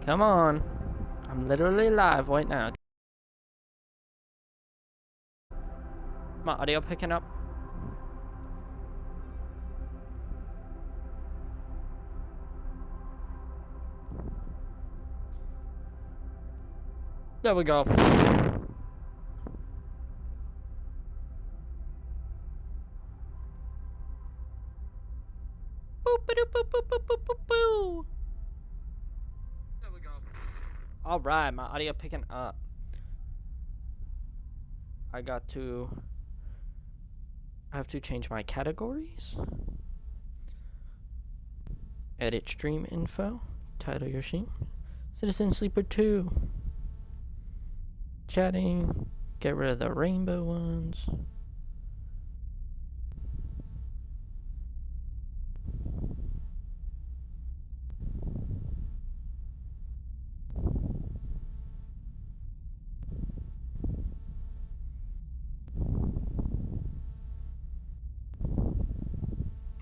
Come on. I'm literally live right now. My audio picking up? There we go. There we go. Alright, my audio picking up. I have to change my categories. Edit stream info. Title your stream. Citizen Sleeper 2. Chatting. Get rid of the rainbow ones.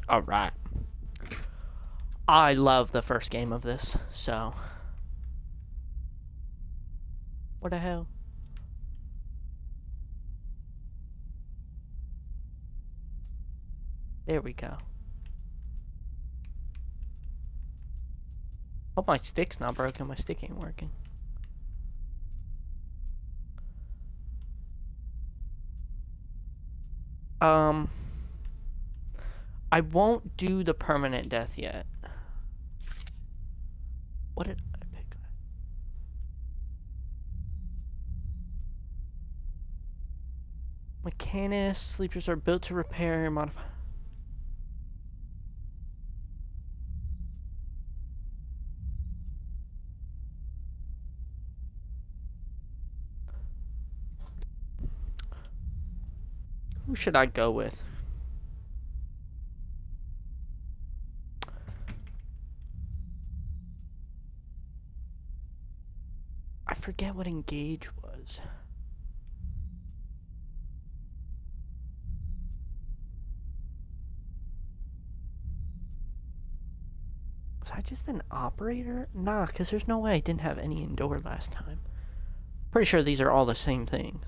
Alright. I love the first game of this, so. What the hell? There we go. Hope my stick's not broken. My stick ain't working. I won't do the permanent death yet. What did I pick? Mechanists, sleepers are built to repair and modify. Who should I go with? I forget what engage was. Was I just an operator? Nah, because there's no way I didn't have any indoor last time. Pretty sure these are all the same things.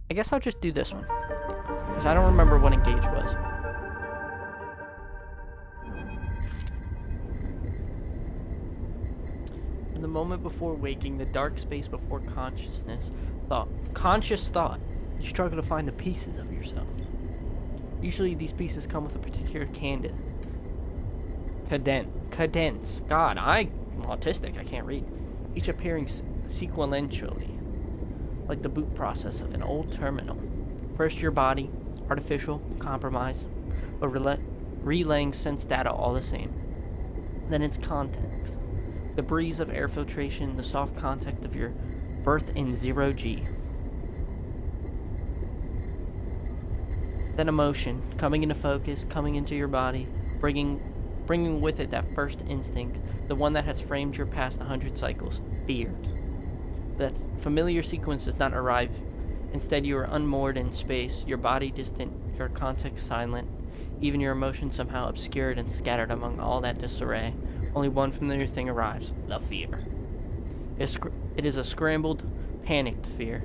I guess I'll just do this one. Because I don't remember what engage was. In the moment before waking, the dark space before conscious thought, you struggle to find the pieces of yourself. Usually these pieces come with a particular cadence. God, I'm autistic, I can't read. Each appearing sequentially, like the boot process of an old terminal. First your body, artificial, compromised, but relaying sense data all the same. Then its context. The breeze of air filtration, the soft contact of your birth in 0G. Then emotion, coming into focus, coming into your body, bringing with it that first instinct, the one that has framed your past 100 cycles, fear. That familiar sequence does not arrive. Instead, you are unmoored in space, your body distant, your context silent, even your emotions somehow obscured and scattered among all that disarray. Only one familiar thing arrives, the fear. It is a scrambled, panicked fear.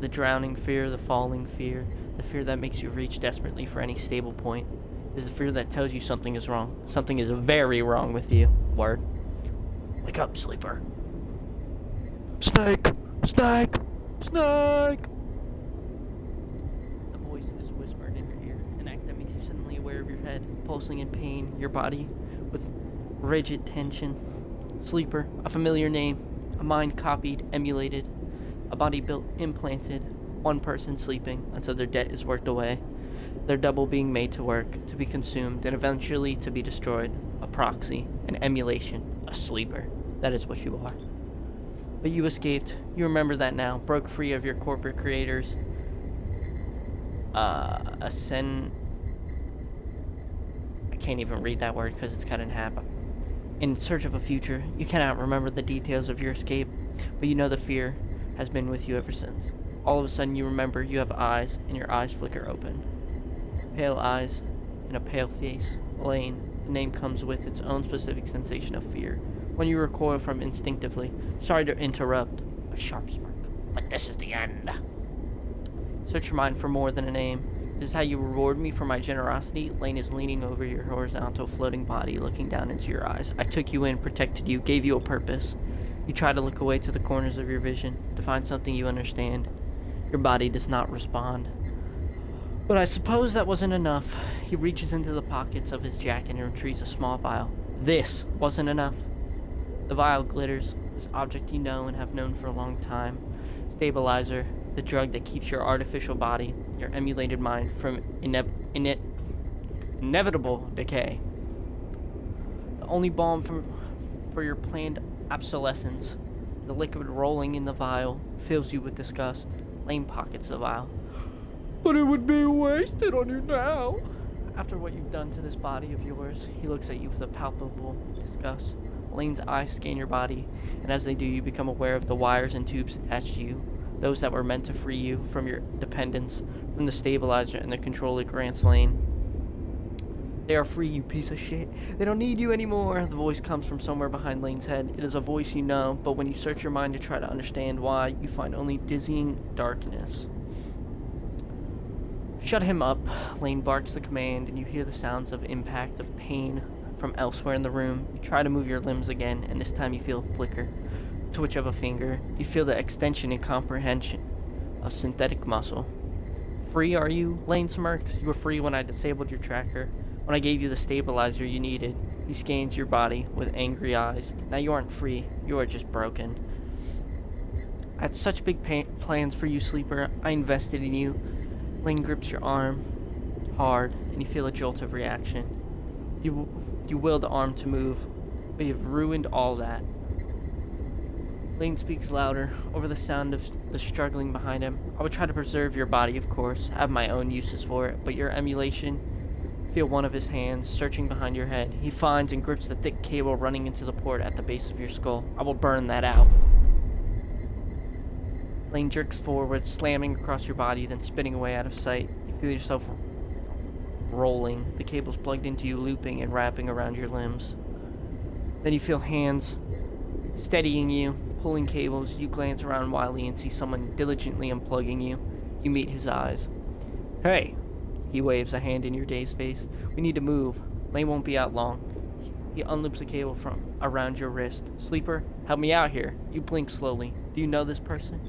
The drowning fear, the falling fear, the fear that makes you reach desperately for any stable point. It is the fear that tells you something is wrong. Something is very wrong with you. Word. Wake up, sleeper. Snake! Snake! Snake! The voice is whispered in your ear, an act that makes you suddenly aware of your head, pulsing in pain, your body with rigid tension. Sleeper, a familiar name, a mind copied, emulated, a body built, implanted, one person sleeping until their debt is worked away, their double being made to work, to be consumed, and eventually to be destroyed, a proxy, an emulation, a sleeper. That is what you are. But you escaped. You remember that now. Broke free of your corporate creators. I can't even read that word because it's cut in half. In search of a future, you cannot remember the details of your escape, but you know the fear has been with you ever since. All of a sudden you remember you have eyes, and your eyes flicker open. Pale eyes, and a pale face. Lane. The name comes with its own specific sensation of fear. When you recoil from instinctively, sorry to interrupt, a sharp smirk. But this is the end. Search your mind for more than a name. This is how you reward me for my generosity. Lane is leaning over your horizontal floating body, looking down into your eyes. I took you in, protected you, gave you a purpose. You try to look away to the corners of your vision, to find something you understand. Your body does not respond. But I suppose that wasn't enough. He reaches into the pockets of his jacket and retrieves a small vial. This wasn't enough. The vial glitters, this object you know and have known for a long time. Stabilizer, the drug that keeps your artificial body, your emulated mind, from inevitable decay. The only balm for your planned obsolescence. The liquid rolling in the vial fills you with disgust. Lane pockets the vial. But it would be wasted on you now. After what you've done to this body of yours, he looks at you with a palpable disgust. Lane's eyes scan your body, and as they do, you become aware of the wires and tubes attached to you, those that were meant to free you from your dependence, from the stabilizer and the control that grants Lane. They are free, you piece of shit. They don't need you anymore. The voice comes from somewhere behind Lane's head. It is a voice you know, but when you search your mind to try to understand why, you find only dizzying darkness. Shut him up. Lane barks the command, and you hear the sounds of impact, of pain from elsewhere in the room. You try to move your limbs again, and this time you feel a flicker, twitch of a finger. You feel the extension and comprehension of synthetic muscle. Free, are you? Lane smirks. You were free when I disabled your tracker, when I gave you the stabilizer you needed. He scans your body with angry eyes. Now you aren't free. You are just broken. I had such big plans for you, Sleeper. I invested in you. Lane grips your arm hard, and you feel a jolt of reaction. You will the arm to move, but you've ruined all that. Lane speaks louder, over the sound of the struggling behind him. I would try to preserve your body, of course. I have my own uses for it, but your emulation... Feel one of his hands searching behind your head. He finds and grips the thick cable running into the port at the base of your skull. I will burn that out. Lane jerks forward, slamming across your body, then spinning away out of sight. You feel yourself rolling, the cables plugged into you looping and wrapping around your limbs. Then you feel hands steadying you, pulling cables. You glance around wildly and see someone diligently unplugging you. You meet his eyes. Hey! He waves a hand in your dazed face. We need to move. Lane won't be out long. He unloops the cable from around your wrist. Sleeper, help me out here. You blink slowly. Do you know this person?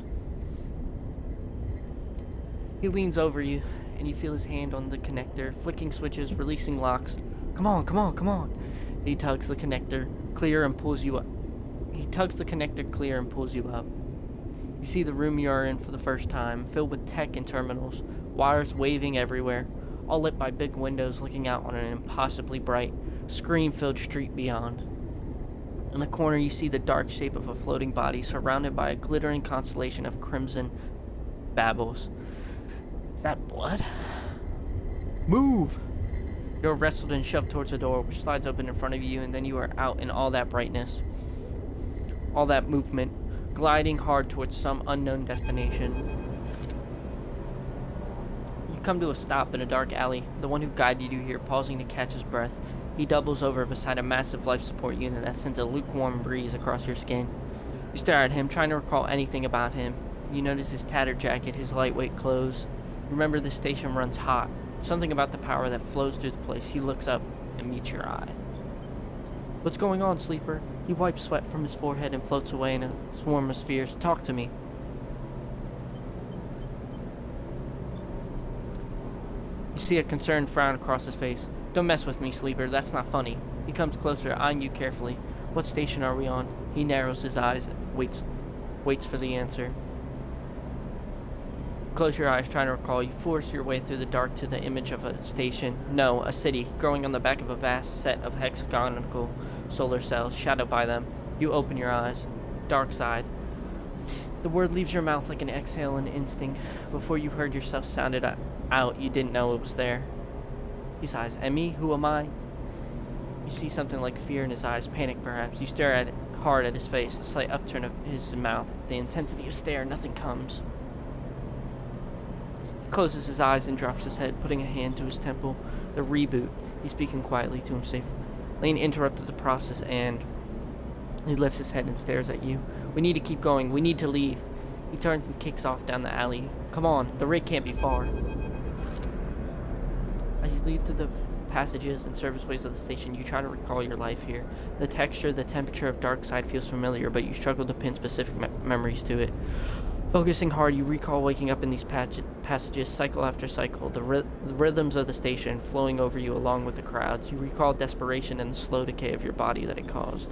He leans over you, and you feel his hand on the connector, flicking switches, releasing locks. Come on, come on, come on. He tugs the connector clear and pulls you up. He tugs the connector clear and pulls you up. You see the room you are in for the first time, filled with tech and terminals, wires waving everywhere, all lit by big windows looking out on an impossibly bright, screen-filled street beyond. In the corner you see the dark shape of a floating body surrounded by a glittering constellation of crimson babbles. Is that blood? Move! You're wrestled and shoved towards the door, which slides open in front of you, and then you are out in all that brightness, all that movement, gliding hard towards some unknown destination. You come to a stop in a dark alley, the one who guided you here pausing to catch his breath. He doubles over beside a massive life support unit that sends a lukewarm breeze across your skin. You stare at him, trying to recall anything about him. You notice his tattered jacket, his lightweight clothes. Remember the station runs hot. Something about the power that flows through the place. He looks up and meets your eye. What's going on, Sleeper? He wipes sweat from his forehead and floats away in a swarm of spheres. Talk to me. You see a concerned frown across his face. Don't mess with me, Sleeper. That's not funny. He comes closer, eyeing you carefully. What station are we on? He narrows his eyes and waits for the answer. Close your eyes, trying to recall. You force your way through the dark to the image of a station. No, a city, growing on the back of a vast set of hexagonal solar cells, shadowed by them. You open your eyes. Dark side. The word leaves your mouth like an exhale in instinct. Before you heard yourself sounded out, you didn't know it was there. He sighs. And me? Who am I? You see something like fear in his eyes, panic perhaps. You stare hard at his face, the slight upturn of his mouth. The intensity of stare, nothing comes. He closes his eyes and drops his head, putting a hand to his temple. The reboot. He's speaking quietly to himself. Lane interrupted the process and he lifts his head and stares at you. We need to keep going. We need to leave. He turns and kicks off down the alley. Come on, the rig can't be far. As you lead through the passages and serviceways of the station, you try to recall your life here. The texture, the temperature of Darkside feels familiar, but you struggle to pin specific memories to it. Focusing hard, you recall waking up in these passages cycle after cycle, the rhythms of the station flowing over you along with the crowds. You recall desperation and the slow decay of your body that it caused.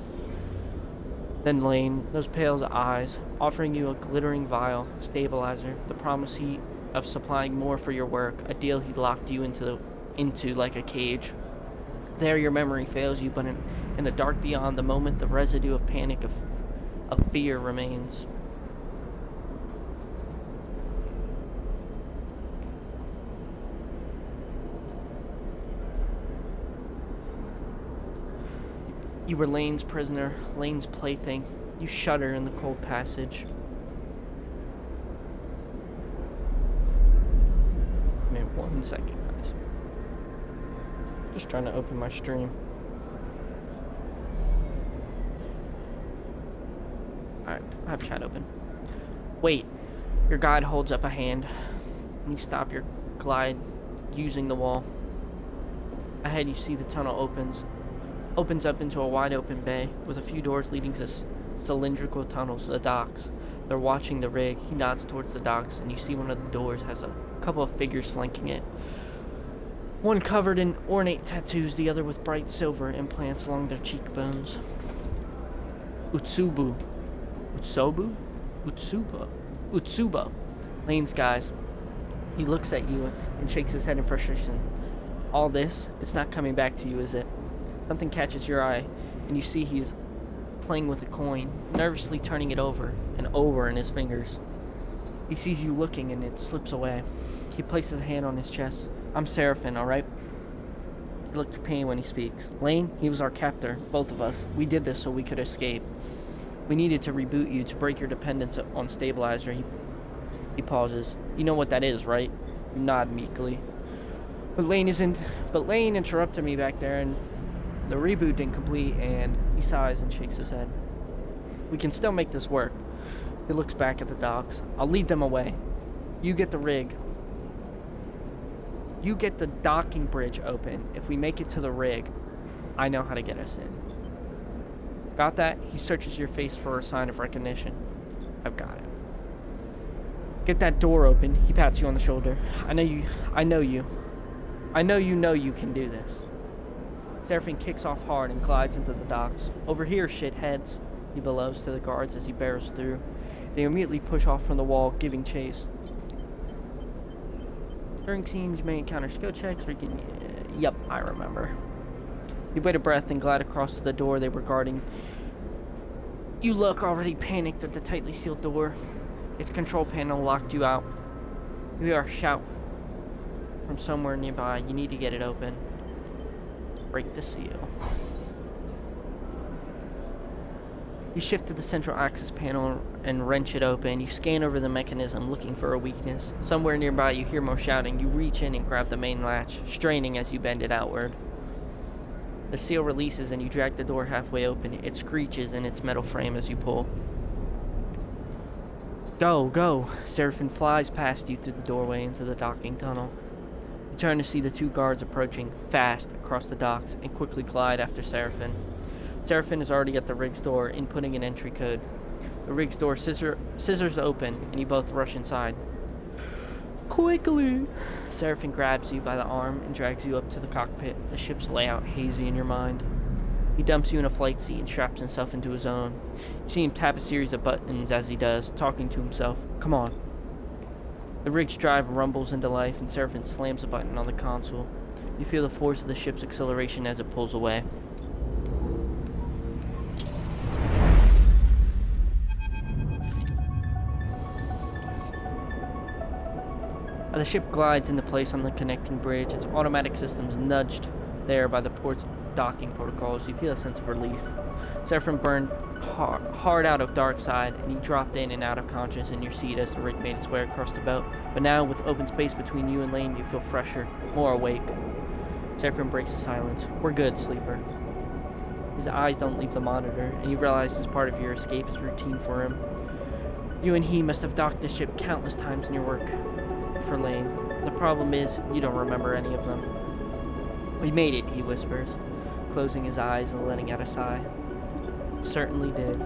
Then Lane, those pale eyes, offering you a glittering vial, stabilizer, the promise of supplying more for your work, a deal he locked you into like a cage. There your memory fails you, but in the dark beyond the moment, the residue of panic, of fear remains. You were Lane's prisoner, Lane's plaything. You shudder in the cold passage. Give me 1 second, guys. Just trying to open my stream. Alright, I have chat open. Wait. Your guide holds up a hand. And you stop your glide using the wall. Ahead you see the tunnel opens up into a wide open bay with a few doors leading to cylindrical tunnels to the docks. They're watching the rig. He nods towards the docks and you see one of the doors has a couple of figures flanking it. One covered in ornate tattoos, the other with bright silver implants along their cheekbones. Utsuba. Lane's guys. He looks at you and shakes his head in frustration. All this, it's not coming back to you, is it? Something catches your eye, and you see he's playing with a coin, nervously turning it over and over in his fingers. He sees you looking, and it slips away. He places a hand on his chest. I'm Seraphin, alright? He looks pain when he speaks. Lane, he was our captor, both of us. We did this so we could escape. We needed to reboot you to break your dependence on stabilizer. He pauses. You know what that is, right? You nod meekly. But Lane interrupted me back there, and the reboot didn't complete, and he sighs and shakes his head. We can still make this work. He looks back at the docks. I'll lead them away. You get the rig. You get the docking bridge open. If we make it to the rig, I know how to get us in. Got that? He searches your face for a sign of recognition. I've got it. Get that door open. He pats you on the shoulder. I know you know you can do this. Seraphin kicks off hard and glides into the docks. Over here, shitheads, he bellows to the guards as he barrels through. They immediately push off from the wall, giving chase. During scenes, you may encounter skill checks. Yep, I remember. You wait a breath and glide across to the door they were guarding. You look already panicked at the tightly sealed door. Its control panel locked you out. You hear a shout from somewhere nearby. You need to get it open. Break the seal. You shift to the central access panel and wrench it open. You scan over the mechanism looking for a weakness. Somewhere nearby you hear more shouting. You reach in and grab the main latch, straining as you bend it outward. The seal releases and you drag the door halfway open. It screeches in its metal frame as you pull. Go, go! Seraphin flies past you through the doorway into the docking tunnel. You turn to see the two guards approaching, fast, across the docks, and quickly glide after Seraphin. Seraphin is already at the rig's door, inputting an entry code. The rig's door scissors open, and you both rush inside. Quickly! Seraphin grabs you by the arm and drags you up to the cockpit, the ship's layout hazy in your mind. He dumps you in a flight seat and straps himself into his own. You see him tap a series of buttons as he does, talking to himself. Come on. The rig's drive rumbles into life, and Seraphin slams a button on the console. You feel the force of the ship's acceleration as it pulls away. The ship glides into place on the connecting bridge, its automatic systems nudged there by the port's docking protocols. You feel a sense of relief. Seraphin burned hard out of Darkside, and you dropped in and out of conscious in your seat as the rig made its way across the boat. But now, with open space between you and Lane, you feel fresher, more awake. Seraphim breaks the silence. We're good, sleeper. His eyes don't leave the monitor, and you realize this part of your escape is routine for him. You and he must have docked the ship countless times in your work for Lane. The problem is, you don't remember any of them. We made it, he whispers, closing his eyes and letting out a sigh. Certainly did.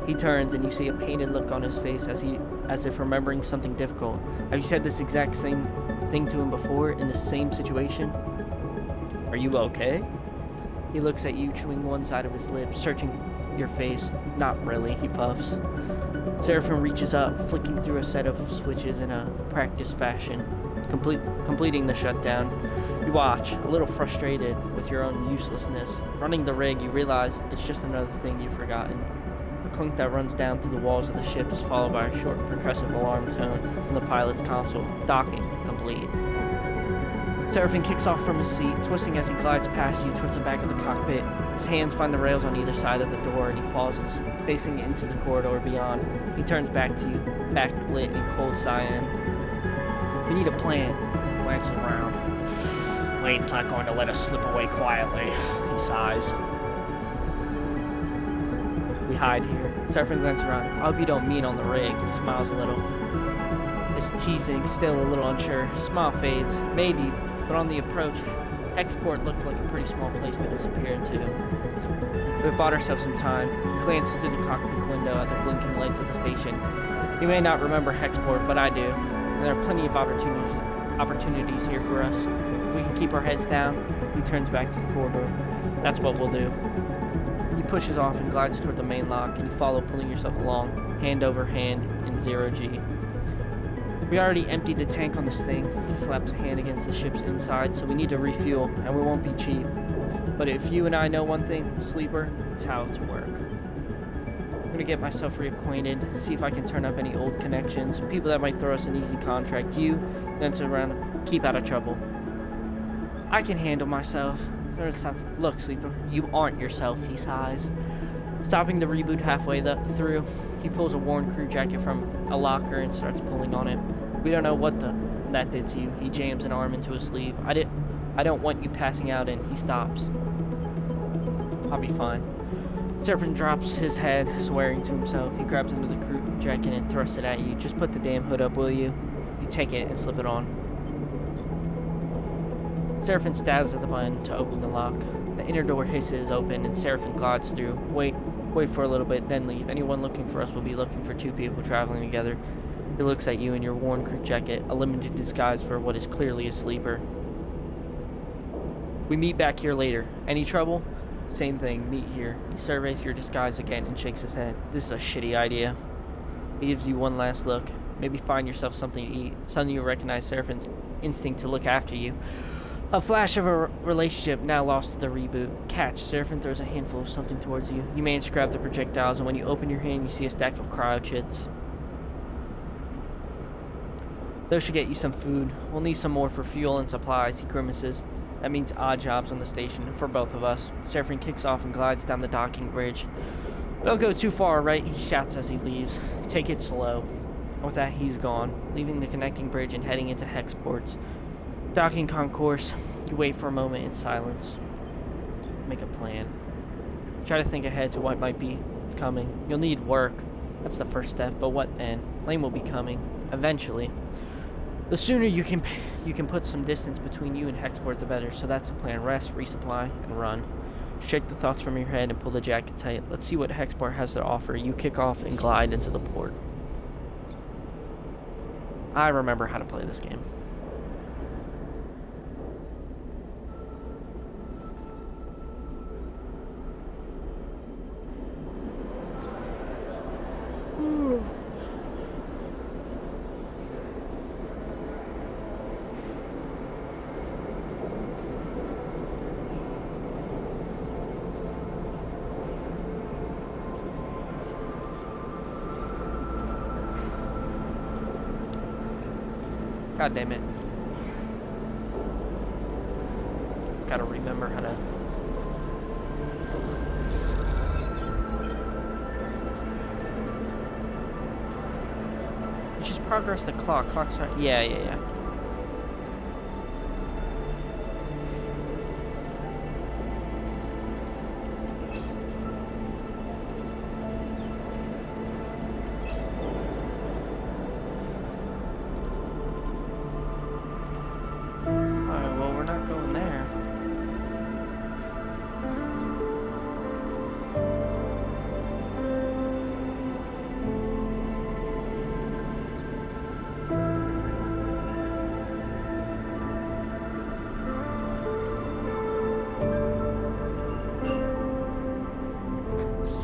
He turns and you see a pained look on his face as if remembering something difficult. Have you said this exact same thing to him before in the same situation? Are you okay? He looks at you, chewing one side of his lip, searching your face. Not really, he puffs. Seraphim reaches up, flicking through a set of switches in a practiced fashion, completing the shutdown. You watch, a little frustrated with your own uselessness. Running the rig, you realize it's just another thing you've forgotten. A clunk that runs down through the walls of the ship is followed by a short percussive alarm tone from the pilot's console. Docking complete. Seraphim kicks off from his seat, twisting as he glides past you towards the back of the cockpit. His hands find the rails on either side of the door and he pauses, facing into the corridor beyond. He turns back to you, backlit in cold cyan. We need a plan. Glances around. Lane's not going to let us slip away quietly, he sighs. We hide here. Seraphim glances around. I hope you don't mean on the rig. He smiles a little. His teasing, still a little unsure. Smile fades. Maybe, but on the approach, Hexport looked like a pretty small place to disappear into. We've bought ourselves some time. He glances through the cockpit window at the blinking lights of the station. You may not remember Hexport, but I do. And there are plenty of opportunities here for us. If we can keep our heads down, he turns back to the corridor. That's what we'll do. He pushes off and glides toward the main lock, and you follow, pulling yourself along, hand over hand in 0G. We already emptied the tank on this thing. He slaps a hand against the ship's inside, so we need to refuel, and we won't be cheap. But if you and I know one thing, Sleeper, it's how to work. I'm gonna get myself reacquainted, see if I can turn up any old connections, people that might throw us an easy contract. You, then turn around, keep out of trouble. I can handle myself. Look, Sleeper, you aren't yourself, he sighs. Stopping the reboot halfway through, he pulls a worn crew jacket from a locker and starts pulling on it. We don't know what that did to you. He jams an arm into his sleeve. I don't want you passing out, and he stops. I'll be fine. Serpent drops his head, swearing to himself. He grabs into the crew jacket and thrusts it at you. Just put the damn hood up, will you? You take it and slip it on. Seraphim stabs at the button to open the lock. The inner door hisses open and Seraphim glides through. Wait for a little bit, then leave. Anyone looking for us will be looking for two people traveling together. He looks at you in your worn crew jacket, a limited disguise for what is clearly a sleeper. We meet back here later. Any trouble? Same thing, meet here. He surveys your disguise again and shakes his head. This is a shitty idea. He gives you one last look. Maybe find yourself something to eat. Suddenly you recognize Seraphim's instinct to look after you. A flash of a relationship now lost to the reboot. Catch. Seraphim throws a handful of something towards you. You manage to grab the projectiles, and when you open your hand, you see a stack of cryo chits. Those should get you some food. We'll need some more for fuel and supplies, he grimaces. That means odd jobs on the station for both of us. Seraphim kicks off and glides down the docking bridge. Don't go too far, right? He shouts as he leaves. Take it slow. And with that, he's gone, leaving the connecting bridge and heading into Hexport's docking concourse. You wait for a moment in silence. Make a plan. Try to think ahead to what might be coming. You'll need work. That's the first step, but what then? Lane will be coming. Eventually. The sooner you can put some distance between you and Hexport, the better. So that's the plan. Rest, resupply, and run. Shake the thoughts from your head and pull the jacket tight. Let's see what Hexport has to offer. You kick off and glide into the port. I remember how to play this game. God damn it. Gotta remember how to... Just progress the clock. Clock's right. Yeah.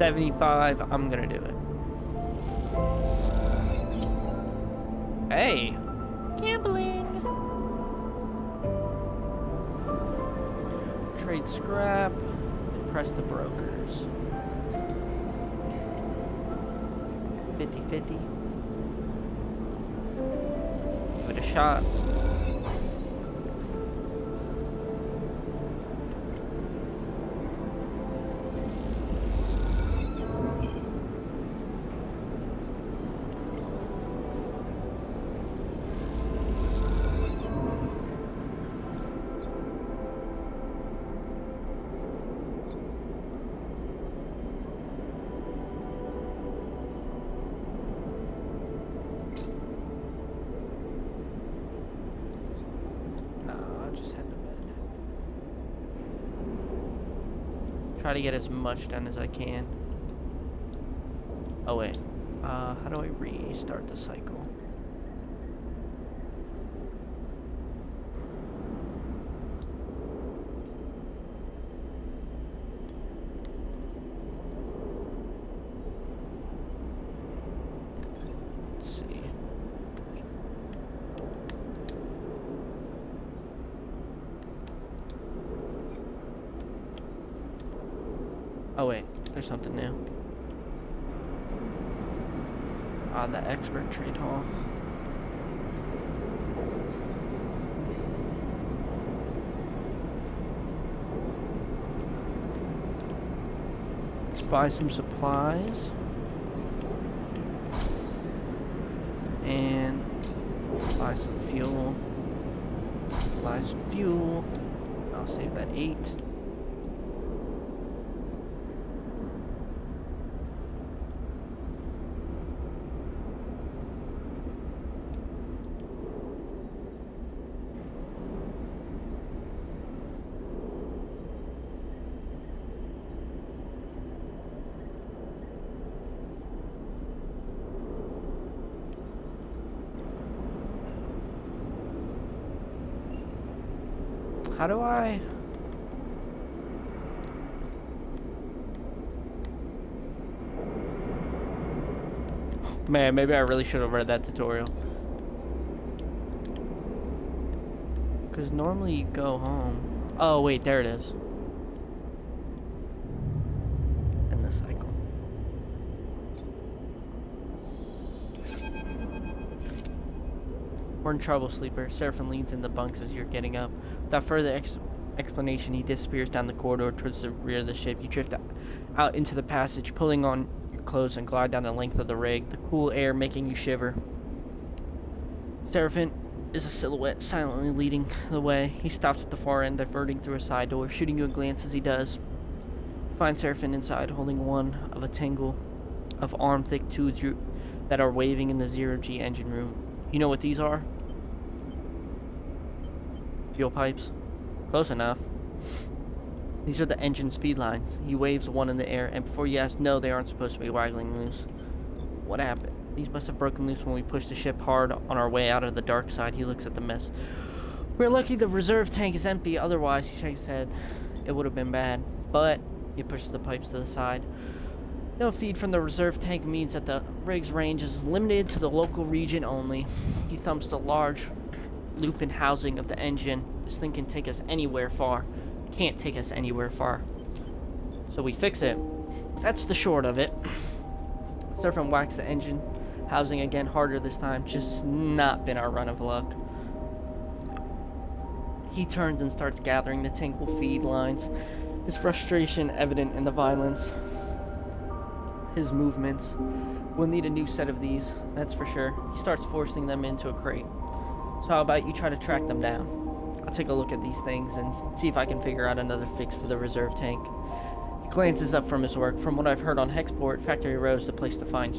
75, I'm gonna do it. Hey! Gambling! Trade scrap. Press the brokers. 50-50. Give it a shot. Try to get as much done as I can. Oh wait, how do I restart the cycle? Let's see. Oh wait, there's something new. The expert trade hall. Let's buy some supplies. And buy some fuel. Buy some fuel. I'll save that 8. How do I... Man, maybe I really should have read that tutorial. Because normally you go home. Oh, wait, there it is. End the cycle. We're in trouble, Sleeper. Seraphim leads in the bunks as you're getting up. Without further explanation, he disappears down the corridor towards the rear of the ship. You drift out into the passage, pulling on your clothes and glide down the length of the rig, the cool air making you shiver. Seraphim is a silhouette, silently leading the way. He stops at the far end, diverting through a side door, shooting you a glance as he does. You find Seraphim inside, holding one of a tangle of arm-thick tubes that are waving in the zero-G engine room. You know what these are? Fuel pipes? Close enough. These are the engine's feed lines. He waves one in the air, and before you ask, no, they aren't supposed to be waggling loose. What happened? These must have broken loose when we pushed the ship hard on our way out of the dark side. He looks at the mess. We're lucky the reserve tank is empty, otherwise, he shakes his head, it would have been bad. But, he pushes the pipes to the side. No feed from the reserve tank means that the rig's range is limited to the local region only. He thumps the large loop-in housing of the engine. This thing can take us anywhere far. Can't take us anywhere far. So we fix it. That's the short of it. Seraphim whacks the engine housing again, harder this time. Just not been our run of luck. He turns and starts gathering the tangled feed lines. His frustration evident in the violence. His movements. We'll need a new set of these, that's for sure. He starts forcing them into a crate. So how about you try to track them down? I'll take a look at these things and see if I can figure out another fix for the reserve tank. He glances up from his work. From what I've heard on Hexport, Factory Row is the place to find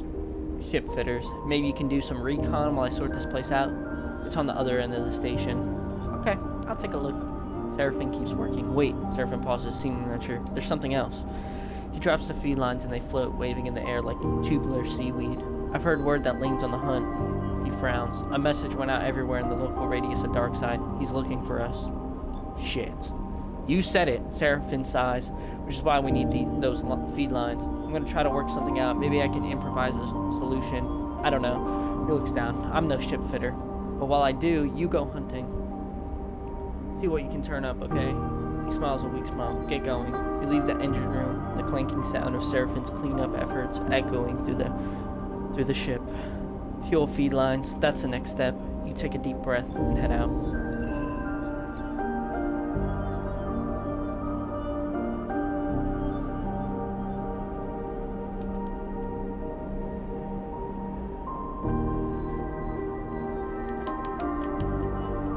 ship fitters. Maybe you can do some recon while I sort this place out. It's on the other end of the station. Okay, I'll take a look. Seraphim keeps working. Wait, Seraphim pauses, seeming unsure. There's something else. He drops the feed lines and they float, waving in the air like tubular seaweed. I've heard word that Ling's on the hunt. He frowns. A message went out everywhere in the local radius of Darkside. He's looking for us. Shit. You said it, Seraphim sighs, which is why we need those feed lines. I'm gonna try to work something out. Maybe I can improvise a solution. I don't know. He looks down. I'm no ship fitter. But while I do, you go hunting. See what you can turn up, okay? He smiles a weak smile. Get going. You leave the engine room, the clanking sound of Seraphim's cleanup efforts echoing through the ship. Fuel feed lines, that's the next step. You take a deep breath and head out.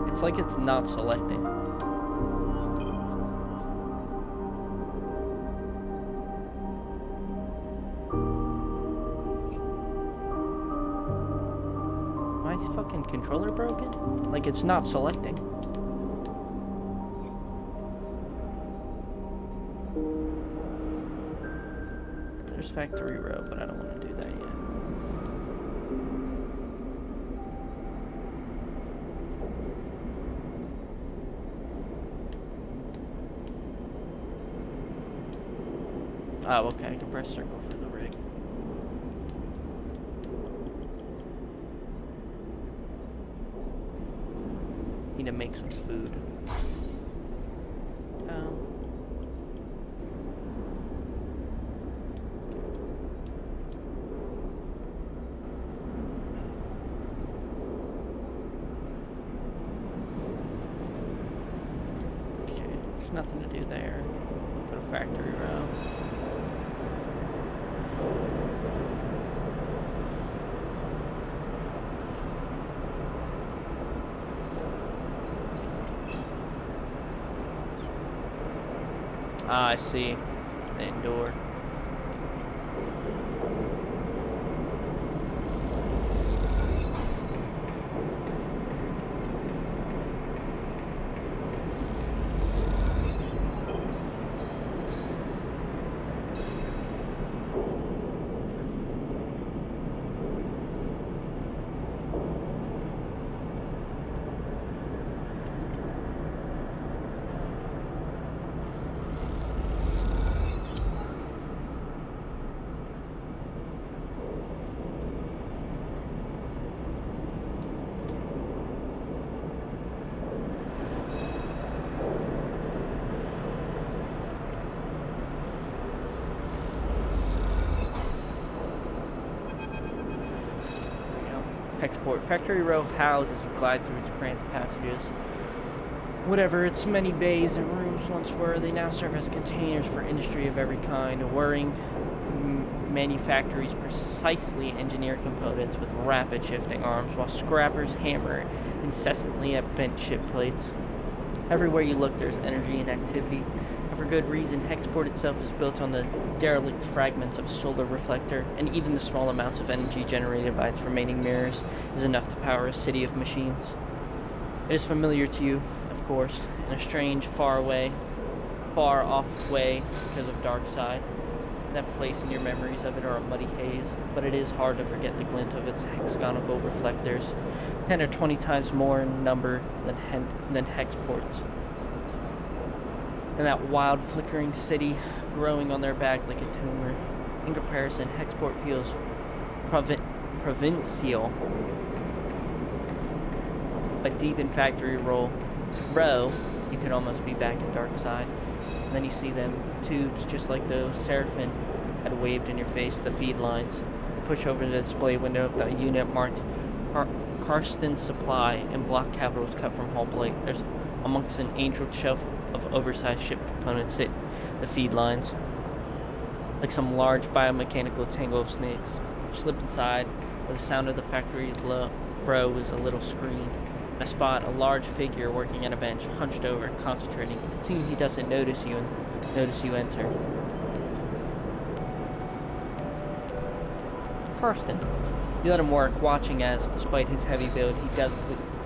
It's like it's not selecting. My fucking controller broken? Like it's not selecting. There's Factory Row, but I don't want to do that yet. Oh, okay, I can press circle for the rig. Need to make some food. Okay, there's nothing to do there. Go to Factory Row. Ah, I see. The indoor. Export. Factory Row howls as you glide through its cramped passages. Whatever its many bays and rooms once were, they now serve as containers for industry of every kind. Whirring manufactories precisely engineer components with rapid shifting arms, while scrappers hammer incessantly at bent ship plates. Everywhere you look, there's energy and activity. And for good reason. Hexport itself is built on the derelict fragments of solar reflector, and even the small amounts of energy generated by its remaining mirrors is enough to power a city of machines. It is familiar to you, of course, in a strange, far off way because of dark side. That place and your memories of it are a muddy haze, but it is hard to forget the glint of its hexagonal reflectors, 10 or 20 times more in number than Hexport's. And that wild, flickering city growing on their back like a tumor. In comparison, Hexport feels provincial. But deep in Factory Row, you could almost be back at Dark Side. And then you see them tubes just like those Seraphim had waved in your face, the feed lines. Push over the display window of the unit marked Karsten Supply in block capitals cut from hull plate. There's amongst an angeled shelf of oversized ship components sit the feed lines, like some large biomechanical tangle of snakes. You slip inside, where the sound of the factory's row is a little screened. I spot a large figure working at a bench, hunched over, concentrating. It seems he doesn't notice you enter. Karsten. You let him work, watching as, despite his heavy build, he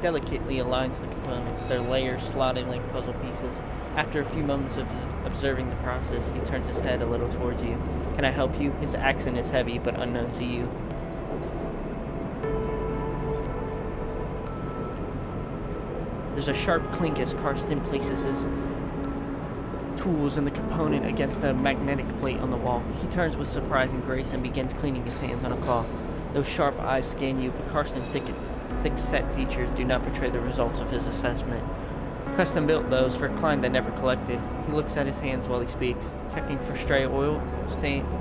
delicately aligns the components, their layers slotting like puzzle pieces. After a few moments of observing the process, he turns his head a little towards you. Can I help you? His accent is heavy, but unknown to you. There's a sharp clink as Karsten places tools and the component against a magnetic plate on the wall. He turns with surprising grace and begins cleaning his hands on a cloth. Those sharp eyes scan you, but Carson's thick-set features do not betray the results of his assessment. Custom-built those for a client that never collected. He looks at his hands while he speaks, checking for stray oil stains.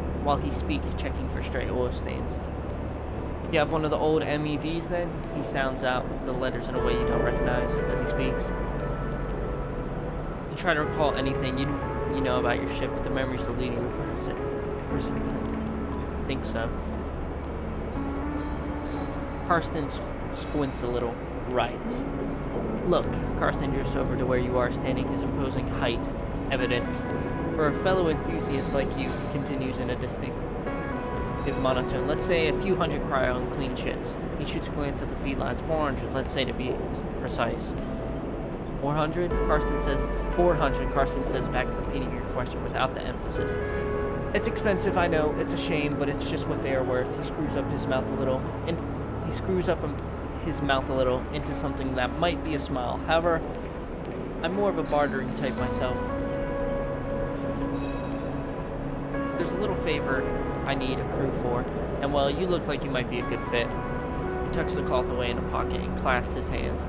You have one of the old MEVs then? He sounds out the letters in a way you don't recognize as he speaks. You try to recall anything you know about your ship, but the memories will lead you think so. Karsten squints a little. Right. Look, Karsten drifts over to where you are, standing, his imposing height evident. For a fellow enthusiast like you, he continues in a distinctive monotone. Let's say a few hundred cryo and clean shits. He shoots a glance at the feed lines. 400, let's say to be precise. 400? Karsten says. 400, Karsten says back, repeating your question without the emphasis. It's expensive, I know. It's a shame, but it's just what they are worth. He screws up his mouth a little into something that might be a smile. However, I'm more of a bartering type myself. There's a little favor I need a crew for, and well, you look like you might be a good fit. He tucks the cloth away in a pocket and clasps his hands.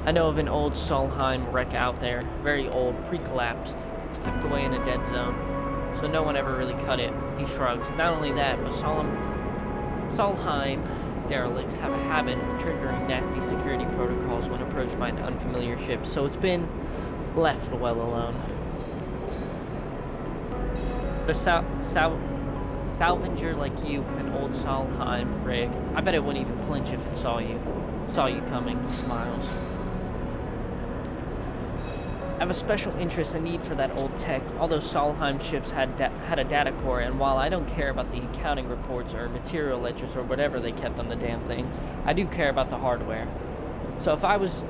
I know of an old Solheim wreck out there, very old, pre-collapsed. It's tucked away in a dead zone, so no one ever really cut it. He shrugs. Not only that, but Solheim derelicts have a habit of triggering nasty security protocols when approached by an unfamiliar ship, so it's been left well alone. But a salvager like you with an old Solheim rig, I bet it wouldn't even flinch if it saw you coming. He smiles. I have a special interest and need for that old tech. All those Solheim ships had a data core, and while I don't care about the accounting reports or material ledgers or whatever they kept on the damn thing, I do care about the hardware. So if I was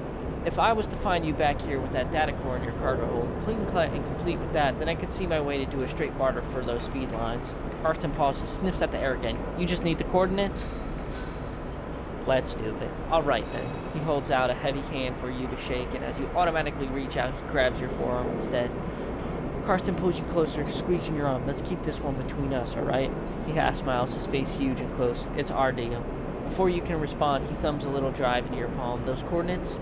to find you back here with that data core in your cargo hold, clean cut and complete with that, then I could see my way to do a straight barter for those feed lines. Karsten pauses, sniffs at the air again. You just need the coordinates? Let's do it. Alright then. He holds out a heavy hand for you to shake, and as you automatically reach out, he grabs your forearm instead. Karsten pulls you closer, squeezing your arm. Let's keep this one between us, alright? He half smiles, his face huge and close. It's our deal. Before you can respond, he thumbs a little drive into your palm. Those coordinates?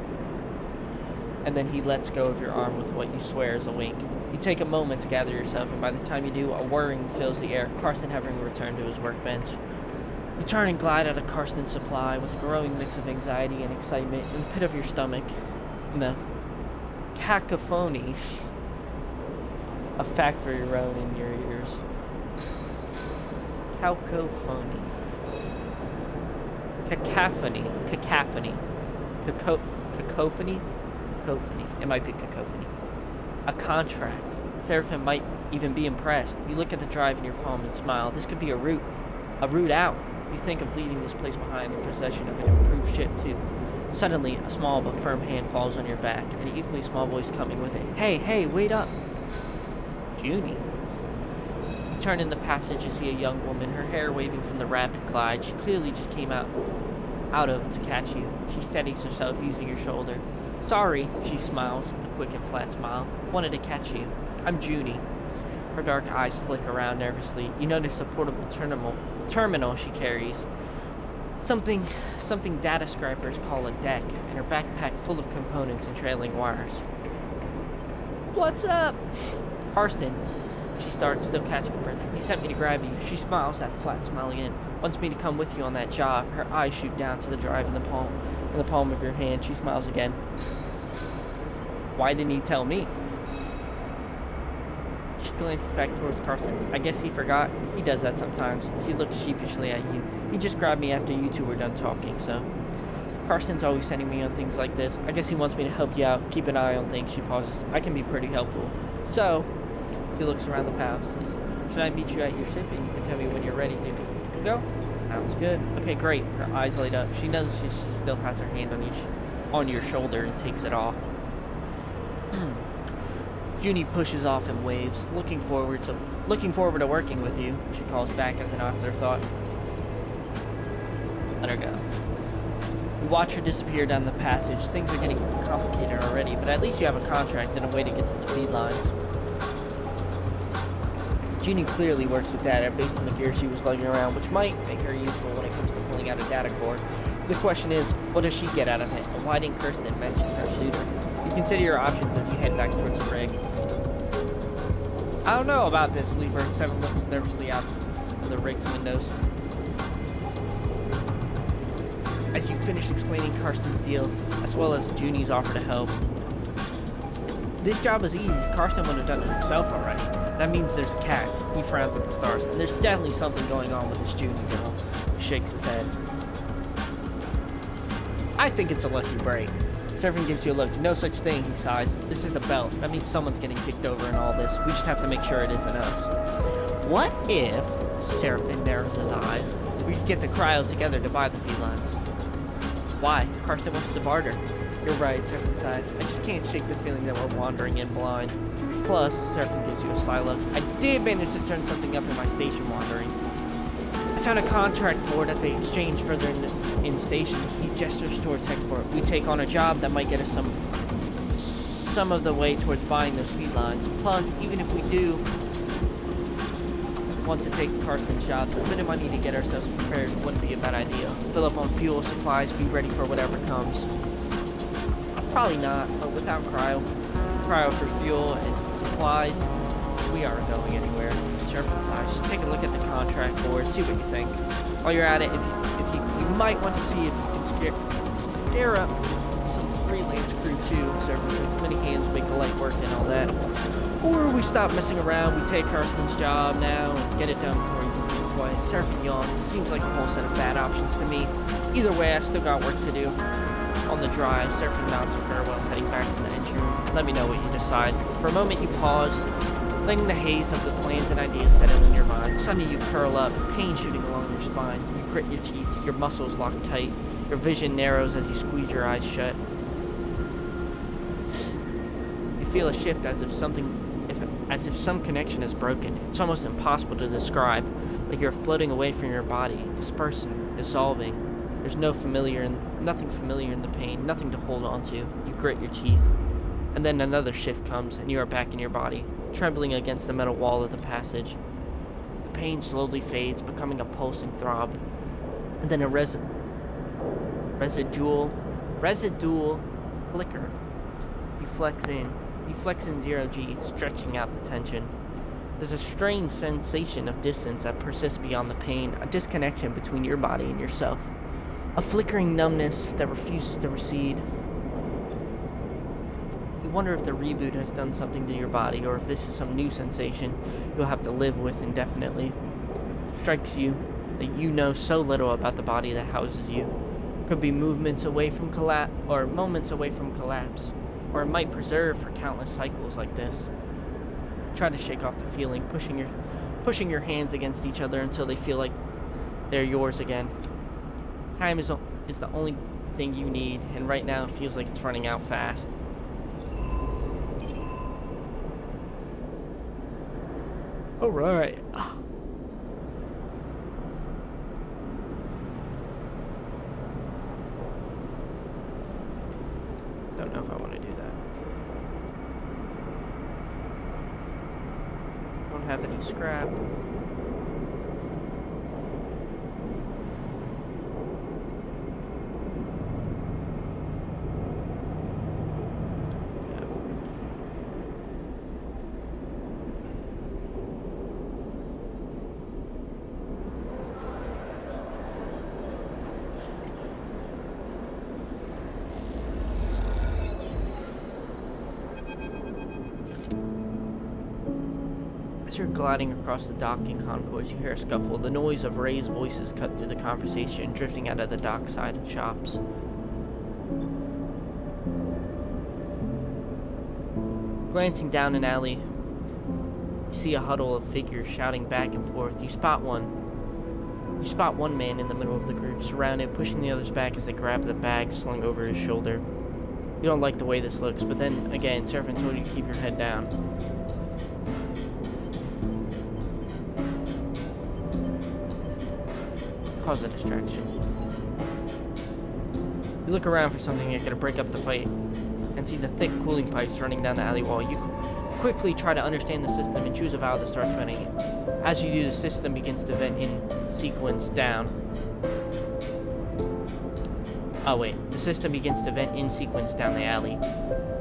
And then he lets go of your arm with what you swear is a wink. You take a moment to gather yourself, and by the time you do, a whirring fills the air, Karsten having returned to his workbench. You turn and glide out of Karsten's supply with a growing mix of anxiety and excitement in the pit of your stomach, in the cacophony of factory road in your ears. Cacophony. Cacophony. Cacophony? Cacophony. It might be cacophony. A contract. Seraphim might even be impressed. You look at the drive in your palm and smile. This could be a route out. You think of leaving this place behind in possession of an improved ship, too. Suddenly, a small but firm hand falls on your back, and an equally small voice coming with it. Hey, wait up! Junie. You turn in the passage to see a young woman, her hair waving from the rapid glide. She clearly just came out of to catch you. She steadies herself using your shoulder. Sorry, she smiles, a quick and flat smile. Wanted to catch you. I'm Junie. Her dark eyes flick around nervously. You notice a portable terminal she carries. Something data scribers call a deck, and her backpack full of components and trailing wires. What's up? Karsten. She starts, still catching her breath. He sent me to grab you. She smiles, that flat smile again. Wants me to come with you on that job. Her eyes shoot down to the drive in the palm of your hand. She smiles again. Why didn't he tell me? She glances back towards Karsten. I guess he forgot. He does that sometimes. She looks sheepishly at you. He just grabbed me after you two were done talking, so... Karsten's always sending me on things like this. I guess he wants me to help you out, keep an eye on things. She pauses. I can be pretty helpful. So, he looks around the house. Says, should I meet you at your ship and you can tell me when you're ready to go? Sounds good. Okay, great. Her eyes light up. She knows she still has her hand on your shoulder and takes it off. Junie pushes off and waves, looking forward to working with you. She calls back as an afterthought. Let her go. You watch her disappear down the passage. Things are getting complicated already, but at least you have a contract and a way to get to the feed lines. Junie clearly works with data based on the gear she was lugging around, which might make her useful when it comes to pulling out a data core. The question is, what does she get out of it, and why didn't Kirsten mention her shooter? You consider your options as you head back towards the rig. I don't know about this, Sleeper. Seven looks nervously out of the rig's windows. As you finish explaining Karsten's deal, as well as Junie's offer to help. This job is easy. Karsten would have done it himself already. That means there's a catch. He frowns at the stars, and there's definitely something going on with this Junie girl. He shakes his head. I think it's a lucky break. Seraphin gives you a look. No such thing, he sighs. This is the belt. That means someone's getting dicked over in all this. We just have to make sure it isn't us. What if, Seraphin narrows his eyes, we could get the cryo together to buy the felines? Why? Karsten wants to barter. You're right, Seraphin sighs. I just can't shake the feeling that we're wandering in blind. Plus, Seraphin gives you a sly look. I did manage to turn something up in my station wandering. I found a contract board at the exchange further in station. He gestures towards Hector. We take on a job that might get us some of the way towards buying those felines. Plus, even if we do want to take Karsten's jobs, a bit of money to get ourselves prepared wouldn't be a bad idea. Fill up on fuel, supplies, be ready for whatever comes. Probably not, but without cryo for fuel and supplies, we aren't going anywhere. Seraphin's eyes. Just take a look at the contract board, see what you think. While you're at it, if you might want to see if you can scare up some freelance crew too. Seraphin shows many hands make the light work and all that. Or we stop messing around, we take Karsten's job now and get it done before he can move away. Seraphin yawns. Seems like a whole set of bad options to me. Either way, I've still got work to do. On the drive, Seraphin nods in farewell, heading back to the engine room. Let me know what you decide. For a moment, you pause, letting the haze of the plans and ideas settle in your mind. Suddenly, you curl up, pain shooting along your spine. You grit your teeth, your muscles lock tight. Your vision narrows as you squeeze your eyes shut. You feel a shift as if some connection is broken. It's almost impossible to describe, like you're floating away from your body, dispersing, dissolving. There's nothing familiar in the pain, nothing to hold on to. You grit your teeth. And then another shift comes, and you are back in your body, trembling against the metal wall of the passage. The pain slowly fades, becoming a pulsing throb. And then a residual flicker. You flex in 0G, stretching out the tension. There's a strange sensation of distance that persists beyond the pain, a disconnection between your body and yourself. A flickering numbness that refuses to recede. You wonder if the reboot has done something to your body, or if this is some new sensation you'll have to live with indefinitely. It strikes you that you know so little about the body that houses you. Could be moments away from collapse, or it might preserve for countless cycles like this. Try to shake off the feeling, pushing your hands against each other until they feel like they're yours again. Time is the only thing you need, and right now it feels like it's running out fast. Alright. Don't know if I want to do that. Don't have any scrap. As you're gliding across the docking concourse, you hear a scuffle. The noise of raised voices cut through the conversation, drifting out of the dockside shops. Glancing down an alley, you see a huddle of figures shouting back and forth. You spot one man in the middle of the group, surrounded, pushing the others back as they grab the bag slung over his shoulder. You don't like the way this looks, but then again, Seraphin told you to keep your head down. Cause a distraction. You look around for something that could break up the fight, and see the thick cooling pipes running down the alley wall. You quickly try to understand the system and choose a valve to start spinning it. As you do, the system begins to vent in sequence down. Oh wait, the system begins to vent in sequence down the alley.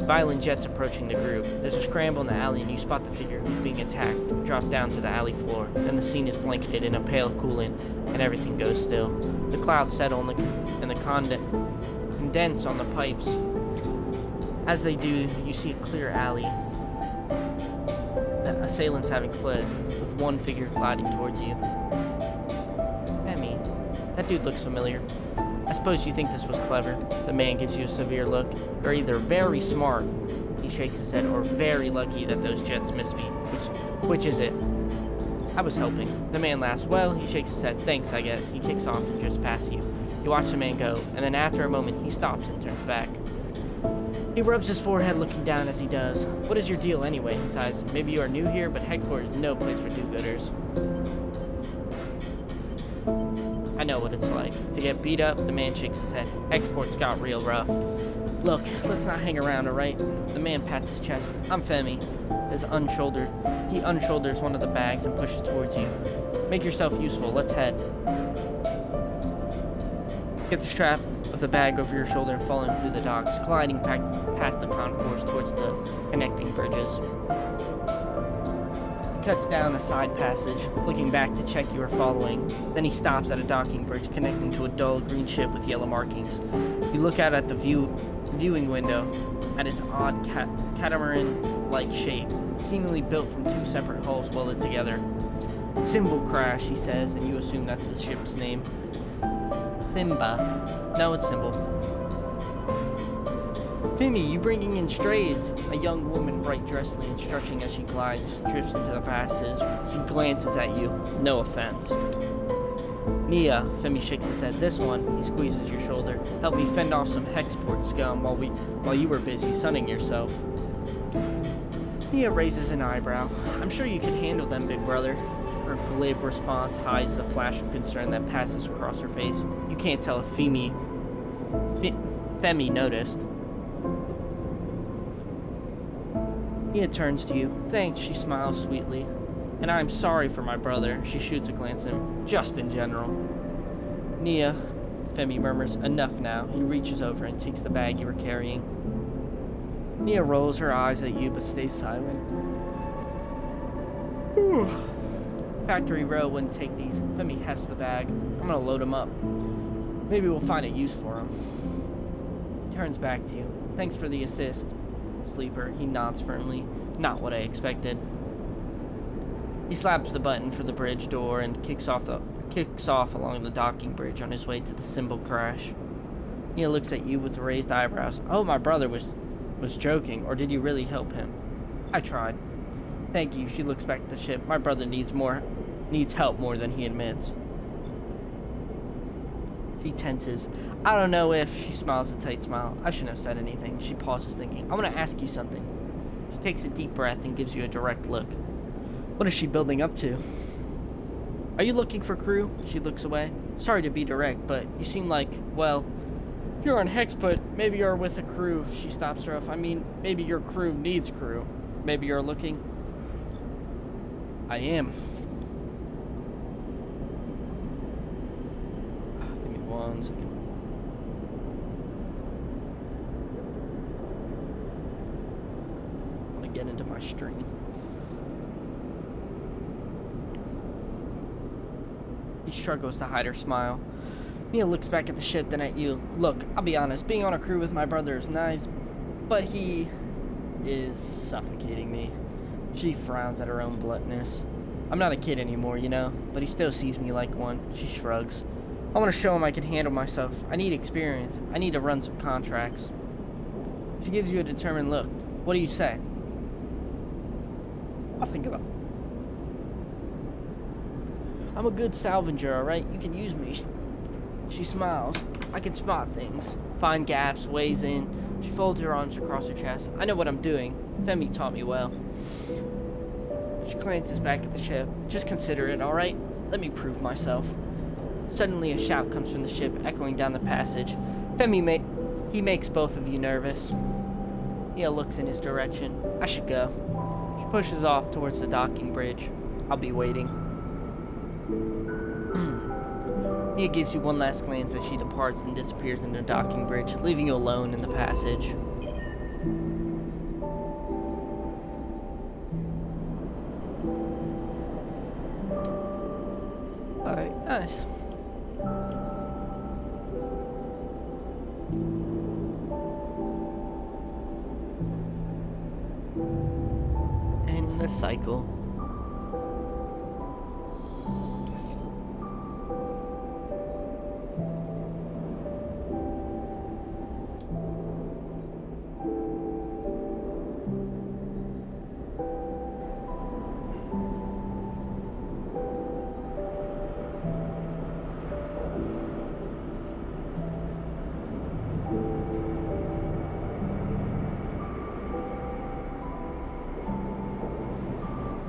Violent jets approaching the group. There's a scramble in the alley and you spot the figure who's being attacked drop down to the alley floor. Then the scene is blanketed in a pale coolant and everything goes still. The clouds settle and the condense on the pipes. As they do, you see a clear alley. The assailants having fled, with one figure gliding towards you. Emmy, that dude looks familiar. I suppose you think this was clever. The man gives you a severe look. You're either very smart, he shakes his head, or very lucky that those jets missed me. Which is it? I was hoping. The man laughs. Well, he shakes his head. Thanks, I guess. He kicks off and drifts past you. You watch the man go, and then after a moment he stops and turns back. He rubs his forehead looking down as he does. What is your deal anyway? He sighs. Maybe you are new here, but headquarters is no place for do-gooders. I know what it's like. To get beat up, the man shakes his head. Exports got real rough. Look, let's not hang around, alright? The man pats his chest. I'm Femi. He unshoulders one of the bags and pushes towards you. Make yourself useful. Let's head. Get the strap of the bag over your shoulder and follow him through the docks, gliding past the concourse towards the connecting bridges. He cuts down a side passage, looking back to check you are following. Then he stops at a docking bridge connecting to a dull green ship with yellow markings. You look out at the viewing window at its odd catamaran-like shape, seemingly built from two separate hulls welded together. Symbol crash, he says, and you assume that's the ship's name. Simba. No, it's Symbol. Femi, you bringing in strays? A young woman, bright dressly and stretching as she glides, drifts into the passage. She glances at you. No offense. Nia, Femi shakes his head. This one, he squeezes your shoulder. Help me fend off some Hexport scum while you were busy sunning yourself. Nia raises an eyebrow. I'm sure you could handle them, big brother. Her glib response hides the flash of concern that passes across her face. You can't tell if Femi noticed. Nia turns to you. Thanks, she smiles sweetly. And I'm sorry for my brother. She shoots a glance at him. Just in general. Nia, Femi murmurs. Enough now. He reaches over and takes the bag you were carrying. Nia rolls her eyes at you but stays silent. Factory Row wouldn't take these. Femi hefts the bag. I'm gonna load him up. Maybe we'll find a use for him. He turns back to you. Thanks for the assist, Sleeper. He nods firmly. Not what I expected. He slaps the button for the bridge door and kicks off along the docking bridge on his way to the Symbol crash. He looks at you with raised eyebrows. Oh, my brother was joking, or did you really help him? I tried. Thank you. She looks back at the ship. My brother needs help more than he admits. She tenses. I don't know if... She smiles a tight smile. I shouldn't have said anything. She pauses, thinking. I want to ask you something. She takes a deep breath and gives you a direct look. What is she building up to? Are you looking for crew? She looks away. Sorry to be direct, but you seem like, well... If you're on Hexput, maybe you're with a crew. She stops her off. I mean, maybe your crew needs crew. Maybe you're looking... I am. Give me 1 second. I want to get into my stream. She struggles to hide her smile. Mia looks back at the ship, then at you. Look, I'll be honest, being on a crew with my brother is nice, but he is suffocating me. She frowns at her own bluntness. I'm not a kid anymore, you know, but he still sees me like one. She shrugs. I want to show him I can handle myself. I need experience. I need to run some contracts. She gives you a determined look. What do you say? I'll think about it. I'm a good salvager, alright? You can use me. She smiles. I can spot things. Find gaps, ways in. She folds her arms across her chest. I know what I'm doing. Femi taught me well. She glances back at the ship. Just consider it, alright? Let me prove myself. Suddenly a shout comes from the ship, echoing down the passage. Femi he makes both of you nervous. Nia looks in his direction. I should go. She pushes off towards the docking bridge. I'll be waiting. Mia gives you one last glance as she departs and disappears in the docking bridge, leaving you alone in the passage. Alright, nice. And the cycle.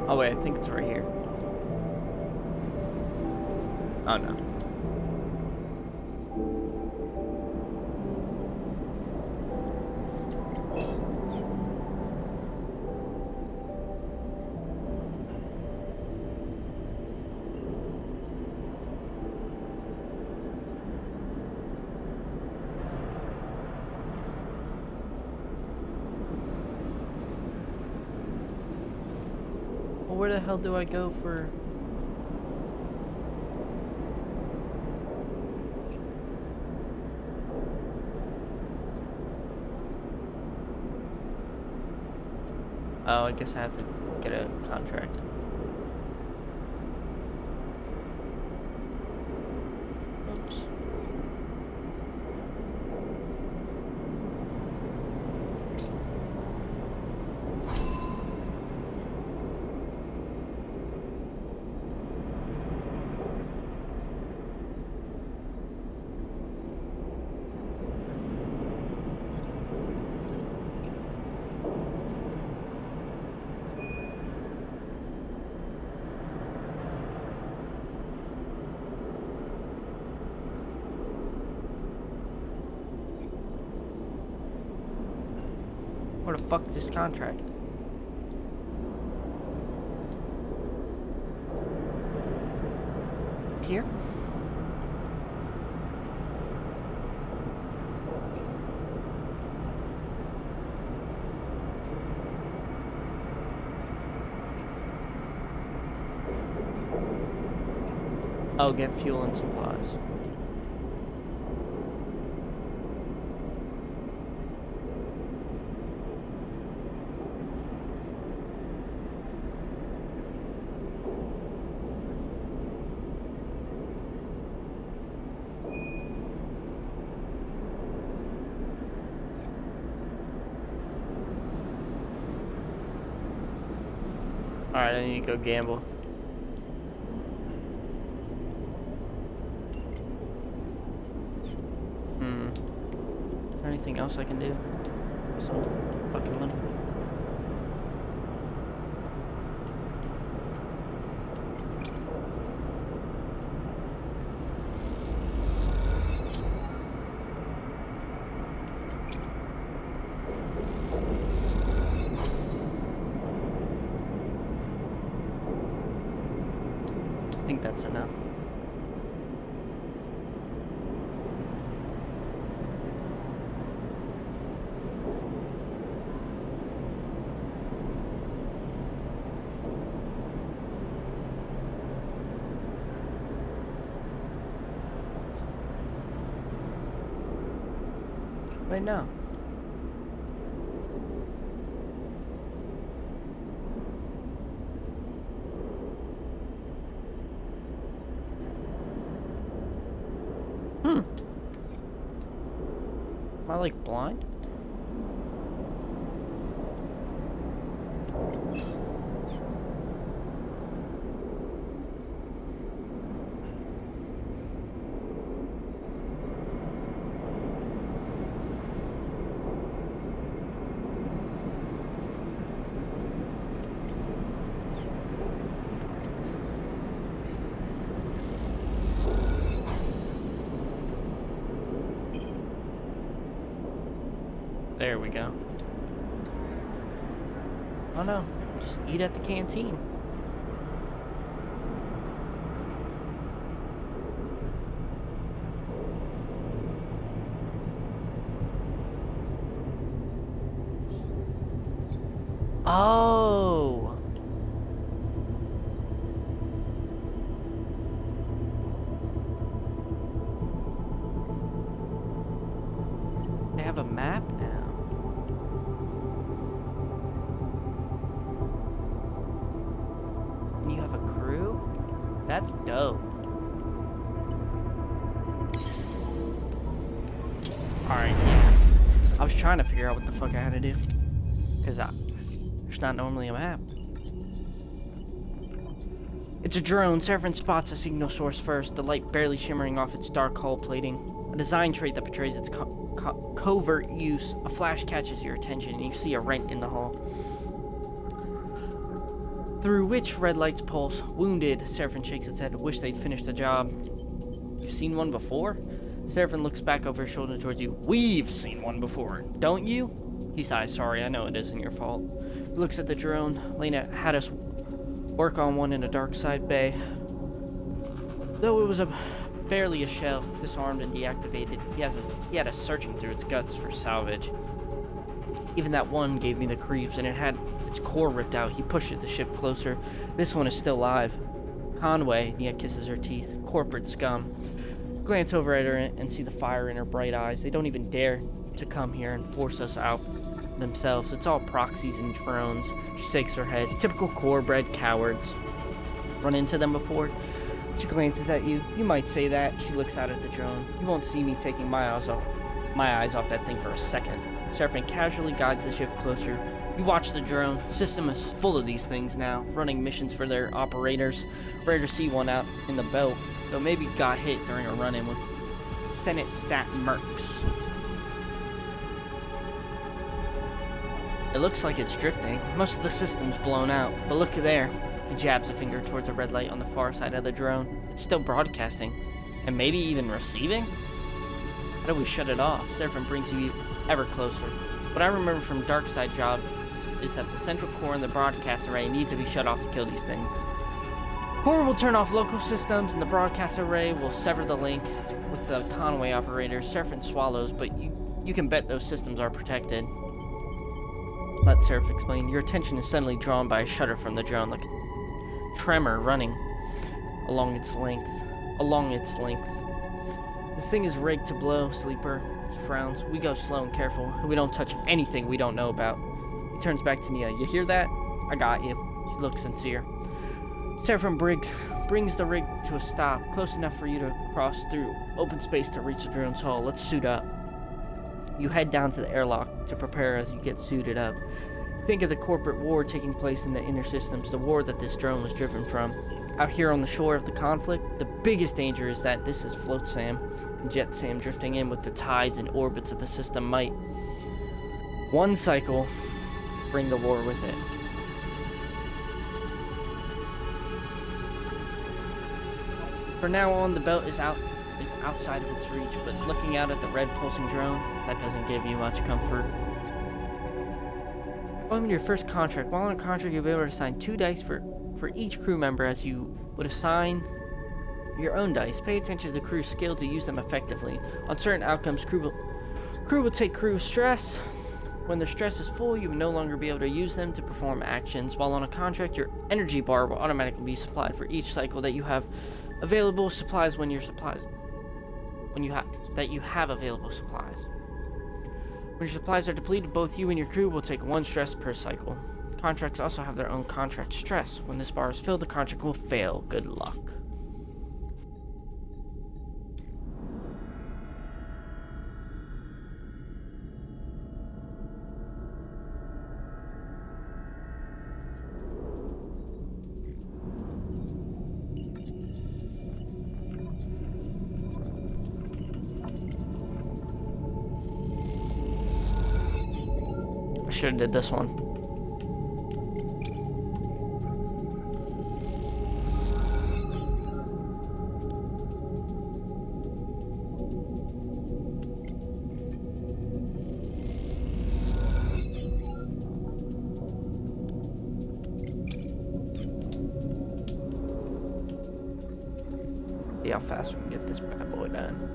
Oh wait, I think it's right here. Oh no. Well, where the hell do I go for... Oh, I guess I have to get a contract. Oops. Where the fuck is this contract? Here? Oh, get fuel and supplies. Alright, I need to go gamble. Is there anything else I can do? Some fucking money. I think that's enough. Wait, no. Am I like blind? There we go. Oh no, just eat at the canteen. Oh! They have a map now. And you have a crew? That's dope. Alright, yeah. I was trying to figure out what the fuck I had to do. Because there's not normally a map. It's a drone. Seraphim spots a signal source first, the light barely shimmering off its dark hull plating. A design trait that portrays its covert use. A flash catches your attention and you see a rent in the hull, through which red lights pulse. Wounded, Seraphim shakes its head. Wish they'd finished the job. You've seen one before? Seraphim looks back over his shoulder towards you. We've seen one before, don't you? He sighs. Sorry, I know it isn't your fault. He looks at the drone. Lena had us work on one in a dark side bay. Though it was barely a shell, disarmed and deactivated, he had us searching through its guts for salvage. Even that one gave me the creeps, and it had its core ripped out. He pushes the ship closer. This one is still alive. Conway, Nia kisses her teeth. Corporate scum. Glance over at her and see the fire in her bright eyes. They don't even dare to come here and force us out themselves. It's all proxies and drones. She shakes her head. Typical core-bred cowards. Run into them before? She glances at you. You might say that. She looks out at the drone. You won't see me taking my eyes off that thing for a second. Seraphim casually guides the ship closer. You watch the drone. The system is full of these things now, running missions for their operators. Rare to see one out in the belt, though maybe got hit during a run-in with Senate stat mercs. It looks like it's drifting. Most of the system's blown out, but look there. He jabs a finger towards a red light on the far side of the drone. It's still broadcasting, and maybe even receiving? How do we shut it off? Seraphim brings you ever closer. What I remember from Dark Side job is that the central core and the broadcast array need to be shut off to kill these things. Core will turn off local systems, and the broadcast array will sever the link with the Conway operator. Seraphim swallows, but you can bet those systems are protected. Let Seraph explain. Your attention is suddenly drawn by a shudder from the drone, like a tremor running along its length. This thing is rigged to blow, Sleeper. He frowns. We go slow and careful. We don't touch anything we don't know about. He turns back to Nia. You hear that? I got you. She looks sincere. Seraphim brings the rig to a stop, close enough for you to cross through open space to reach the drone's hull. Let's suit up. You head down to the airlock to prepare as you get suited up. Think of the corporate war taking place in the inner systems, the war that this drone was driven from. Out here on the shore of the conflict, the biggest danger is that this is float SAM and jet SAM drifting in with the tides and orbits of the system might. One cycle bring the war with it. For now on, the belt is outside of its reach, but looking out at the red pulsing drone, that doesn't give you much comfort. Following your first contract, while on a contract you'll be able to assign 2 dice for each crew member as you would assign your own dice. Pay attention to the crew's skill to use them effectively. On certain outcomes, crew will take crew stress. When their stress is full, you will no longer be able to use them to perform actions. While on a contract, your energy bar will automatically be supplied for each cycle that you have available supplies when you have available supplies. When your supplies are depleted, both you and your crew will take 1 stress per cycle. Contracts also have their own contract stress. When this bar is filled, the contract will fail. Good luck. I should have did this one. See how fast we can get this bad boy done.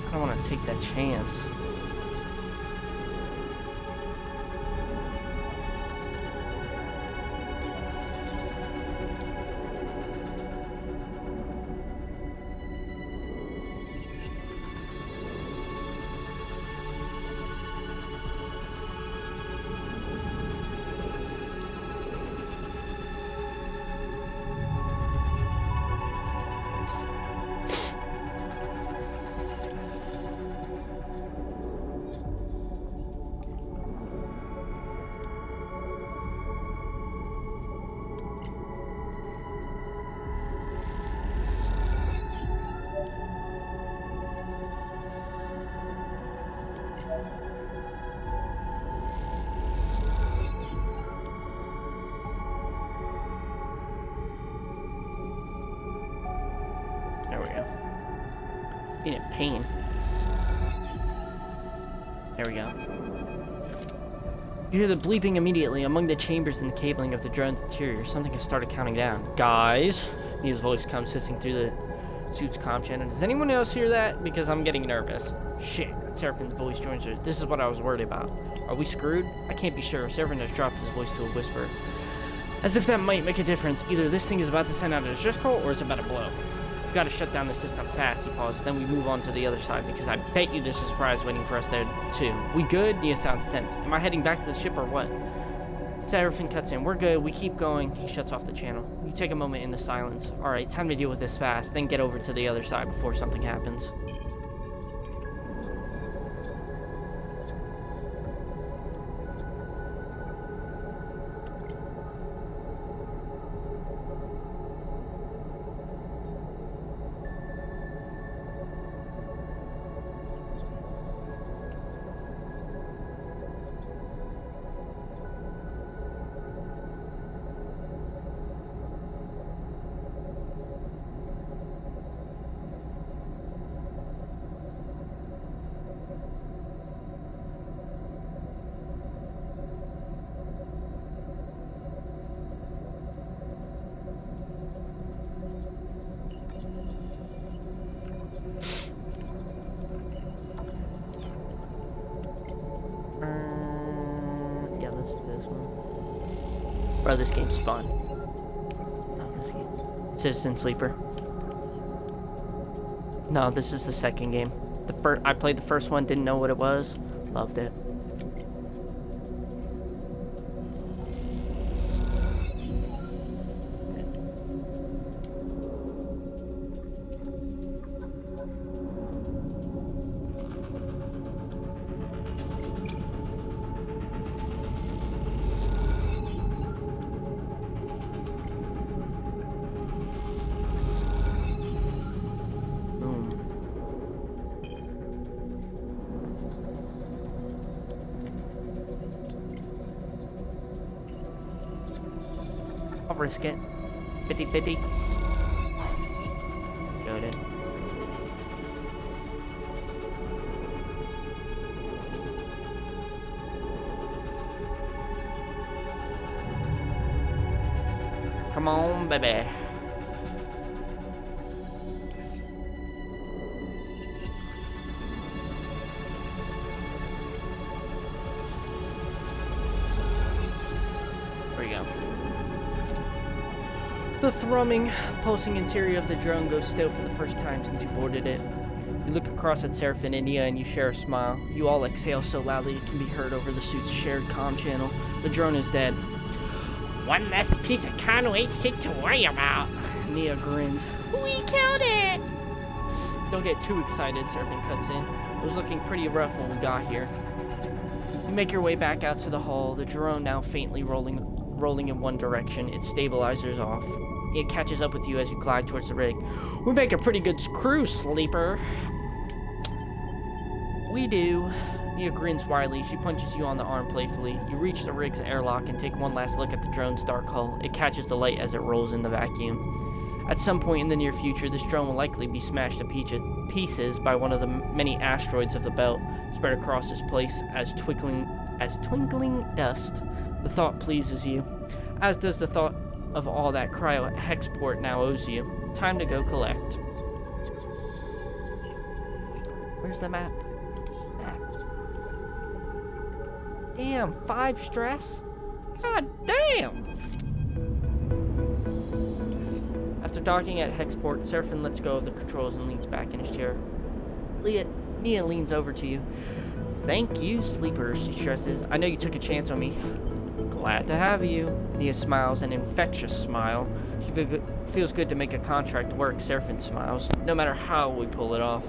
I don't want to take that chance. There we go. Being in pain. There we go. You hear the bleeping immediately. Among the chambers and the cabling of the drone's interior, something has started counting down. Guys! Nea's voice comes hissing through the suit's comm channel. Does anyone else hear that? Because I'm getting nervous. Shit. Seraphin's voice joins her. This is what I was worried about. Are we screwed? I can't be sure. Seraphin has dropped his voice to a whisper. As if that might make a difference. Either this thing is about to send out a distress call or it's about to blow. We've got to shut down the system fast, he paused. Then we move on to the other side, because I bet you there's a surprise waiting for us there, too. We good? Nia sounds tense. Am I heading back to the ship or what? Seraphin cuts in. We're good. We keep going. He shuts off the channel. You take a moment in the silence. Alright, time to deal with this fast, then get over to the other side before something happens. Yeah, let's do this one. Bro, this game's fun. Oh, this game. Citizen Sleeper. No, this is the second game. I played the first one, didn't know what it was. Loved it. I'll risk it. 50-50. Got it. Come on, baby. There we go. The thrumming, pulsing interior of the drone goes still for the first time since you boarded it. You look across at Seraphin and Nia and you share a smile. You all exhale so loudly it can be heard over the suit's shared comm channel. The drone is dead. One less piece of Conway shit to worry about. Nia grins. We killed it! Don't get too excited, Seraphin cuts in. It was looking pretty rough when we got here. You make your way back out to the hull, the drone now faintly rolling in one direction, its stabilizers off. It catches up with you as you glide towards the rig. We make a pretty good crew, Sleeper. We do. Nia grins wryly. She punches you on the arm playfully. You reach the rig's airlock and take one last look at the drone's dark hull. It catches the light as it rolls in the vacuum. At some point in the near future, this drone will likely be smashed to pieces by one of the many asteroids of the belt, spread across this place as twinkling dust. The thought pleases you, as does the thought of all that cryo hexport now owes you. Time to go collect. Where's the map? Map. Damn, 5 stress? God damn! After docking at Hexport, Seraphin lets go of the controls and leans back in his chair. Nia leans over to you. Thank you, Sleeper, she stresses. I know you took a chance on me. Glad to have you. Nia smiles, an infectious smile. She feels good to make a contract work, Seraphin smiles. No matter how we pull it off.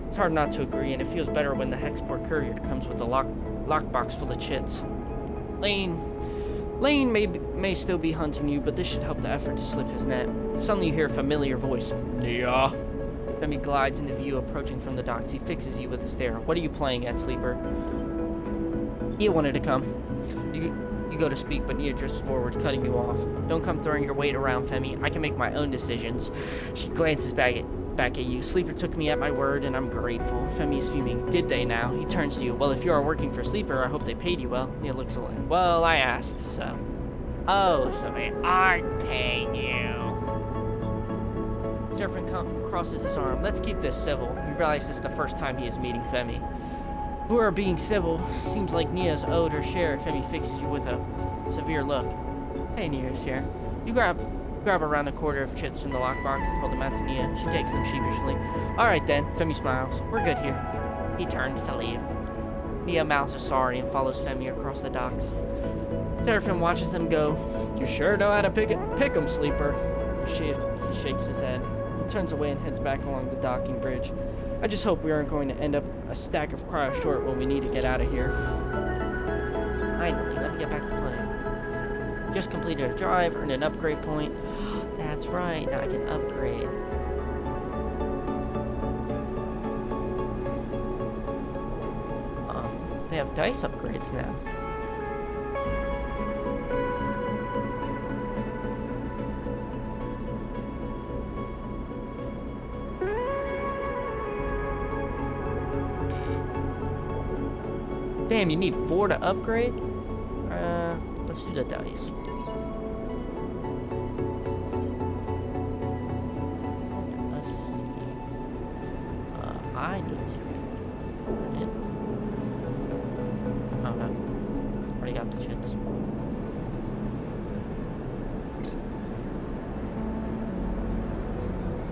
It's hard not to agree, and it feels better when the Hexport courier comes with a lockbox full of chits. Lane may still be hunting you, but this should help the effort to slip his net. Suddenly you hear a familiar voice. Nia. Femi glides into view, approaching from the docks. He fixes you with a stare. What are you playing at, Sleeper? Nia wanted to come. You go to speak, but Nia drifts forward, cutting you off. Don't come throwing your weight around, Femi. I can make my own decisions. She glances back at you. Sleeper took me at my word, and I'm grateful. Femi is fuming. Did they now? He turns to you. Well, if you are working for Sleeper, I hope they paid you well. Nia looks away. Well, I asked, so. Oh, so they aren't paying you. Seraphin crosses his arm. Let's keep this civil. You realize this is the first time he is meeting Femi. If we are being civil, seems like Nia's owed her share. Femi fixes you with a severe look. Hey, Nia's share. You grab around a quarter of chits from the lockbox and hold them out to Nia. She takes them sheepishly. Alright then, Femi smiles. We're good here. He turns to leave. Nia mouths a sorry and follows Femi across the docks. Seraphin watches them go. You sure know how to pick 'em, Sleeper. He shakes his head. He turns away and heads back along the docking bridge. I just hope we aren't going to end up a stack of cryo short when we need to get out of here. Finally, let me get back to playing. Just completed a drive, earned an upgrade point. That's right, now I can upgrade. They have dice upgrades now. Damn, you need 4 to upgrade? Let's do the dice. Let's see. I need to. Oh no. Already got the chits.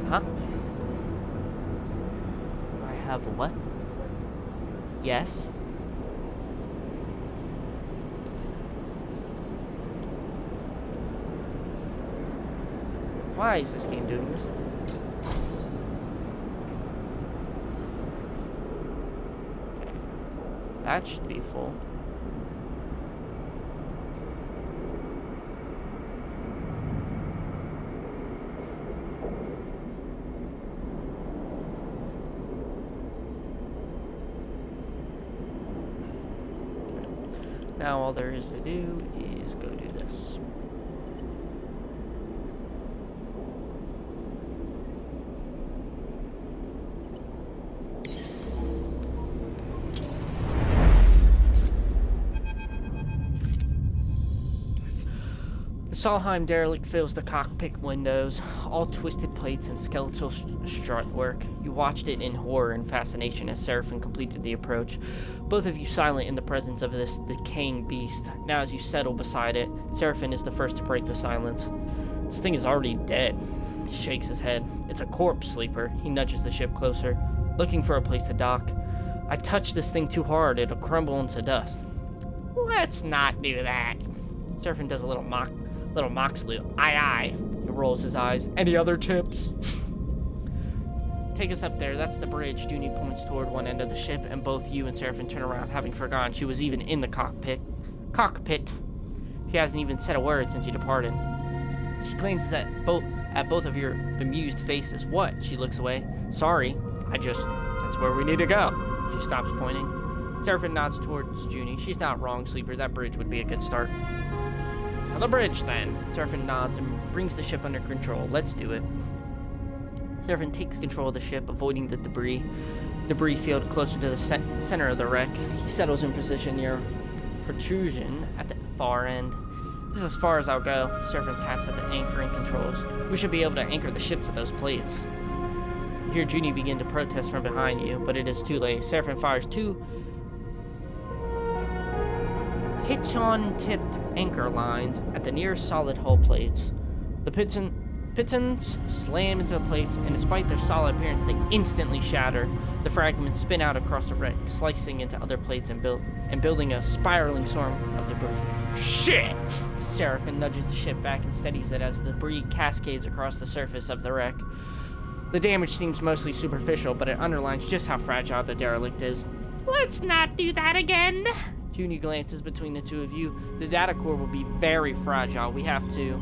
Huh? I have what? Yes. Why is this game doing this? That should be full. Now all there is to do is go do this. The Solheim derelict fills the cockpit windows, all twisted plates and skeletal strut work. You watched it in horror and fascination as Seraphin completed the approach, both of you silent in the presence of this decaying beast. Now as you settle beside it, Seraphin is the first to break the silence. This thing is already dead. He shakes his head. It's a corpse, Sleeper. He nudges the ship closer, looking for a place to dock. I touched this thing too hard, it'll crumble into dust. Let's not do that. Seraphin does a little mock salute. Aye aye. He rolls his eyes. Any other tips? Take us up there. That's the bridge. Junie points toward one end of the ship, and both you and Seraphin turn around, having forgotten she was even in the cockpit. She hasn't even said a word since you departed. She glances at both of your bemused faces. What? She looks away. Sorry. That's where we need to go. She stops pointing. Seraphin nods towards Junie. She's not wrong, Sleeper. That bridge would be a good start. On the bridge, then. Seraphin nods and brings the ship under control. Let's do it. Seraphin takes control of the ship, avoiding the debris field closer to the center of the wreck. He settles in position near protrusion at the far end. This is as far as I'll go. Seraphin taps at the anchoring controls. We should be able to anchor the ship to those plates. You hear Junie begin to protest from behind you, but it is too late. Seraphim fires two hitch-on-tipped anchor lines at the nearest solid hull plates. The pitons slam into the plates, and despite their solid appearance, they instantly shatter. The fragments spin out across the wreck, slicing into other plates and building a spiraling storm of debris. Shit! Seraphim nudges the ship back and steadies it as the debris cascades across the surface of the wreck. The damage seems mostly superficial, but it underlines just how fragile the derelict is. Let's not do that again! Junie glances between the two of you. The data core will be very fragile. We have to...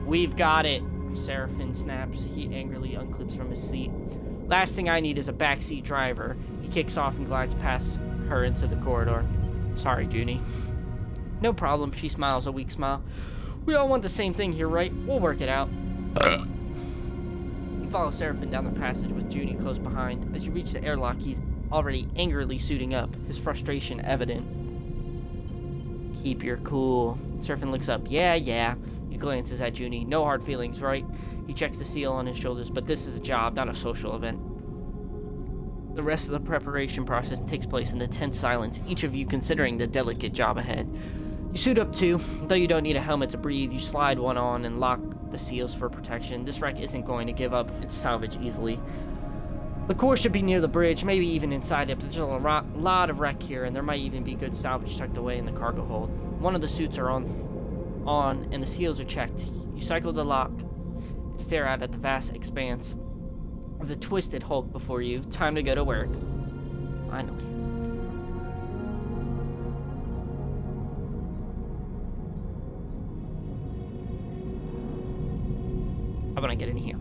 We've got it, Seraphim snaps. He angrily unclips from his seat. Last thing I need is a backseat driver. He kicks off and glides past her into the corridor. Sorry, Junie. No problem, she smiles a weak smile. We all want the same thing here, right? We'll work it out. You follow Seraphim down the passage with Junie close behind. As you reach the airlock, he's already angrily suiting up, his frustration evident. Keep your cool. Seraphim looks up. Yeah. He glances at Junie. No hard feelings, right? He checks the seal on his shoulders, but this is a job, not a social event. The rest of the preparation process takes place in the tense silence, each of you considering the delicate job ahead. You suit up too. Though you don't need a helmet to breathe, you slide one on and lock the seals for protection. This wreck isn't going to give up its salvage easily. The core should be near the bridge, maybe even inside it, but there's a lot of wreck here, and there might even be good salvage tucked away in the cargo hold. One of the suits are on, and the seals are checked. You cycle the lock and stare out at the vast expanse of the twisted hulk before you. Time to go to work. Finally. How about I get in here?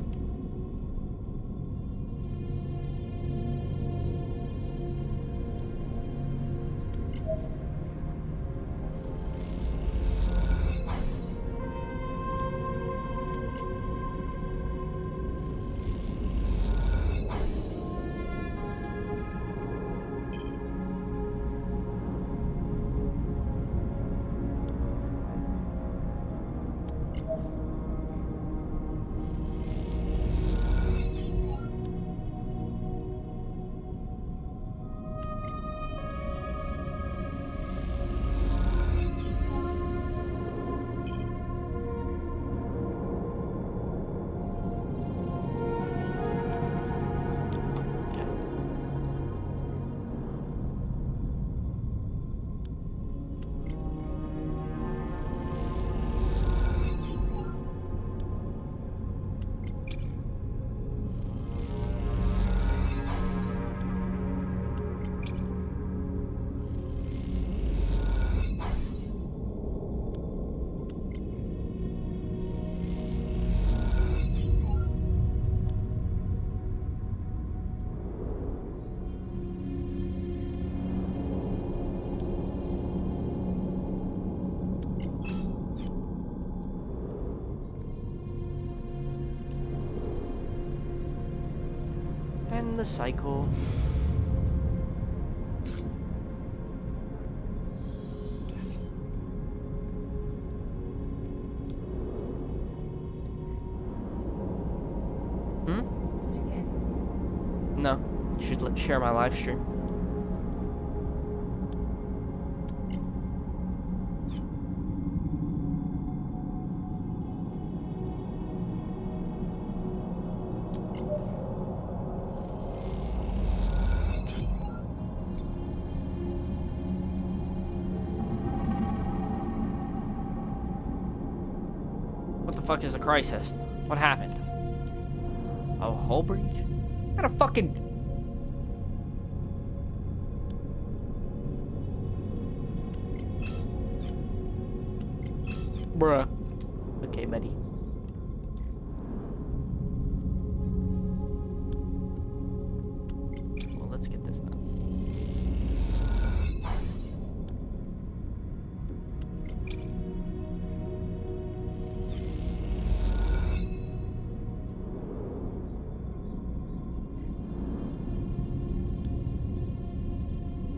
And the cycle. No, you should share my live stream. What the fuck is a crisis? What happened? A hull breach? What a fucking... Bruh. Okay, buddy. Well, let's get this done.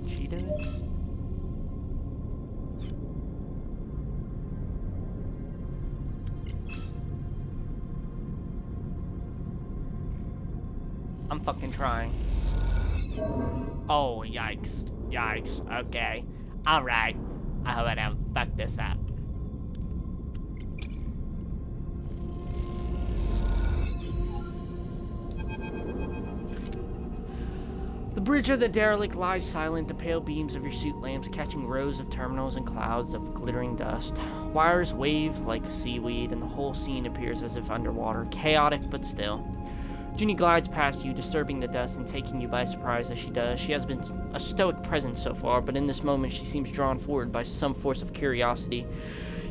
She did it? I'm fucking trying. Oh, yikes. Yikes. Okay. Alright. I hope I don't fuck this up. The bridge of the derelict lies silent, the pale beams of your suit lamps catching rows of terminals and clouds of glittering dust. Wires wave like seaweed, and the whole scene appears as if underwater, chaotic but still. Junie glides past you, disturbing the dust and taking you by surprise as she does. She has been a stoic presence so far, but in this moment she seems drawn forward by some force of curiosity.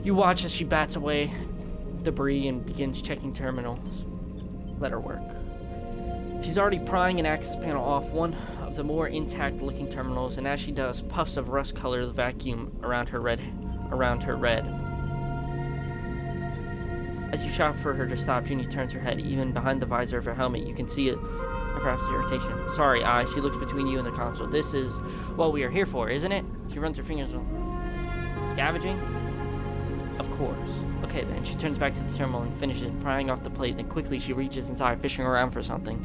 You watch as she bats away debris and begins checking terminals. Let her work. She's already prying an access panel off one of the more intact looking terminals, and as she does, puffs of rust color the vacuum around her red. As you shout for her to stop, Junie turns her head. Even behind the visor of her helmet, you can see it. Perhaps irritation. Sorry, she looks between you and the console. This is what we are here for, isn't it? She runs her fingers on. Scavenging? Of course. Okay then, she turns back to the terminal and finishes prying off the plate, then quickly she reaches inside, fishing around for something.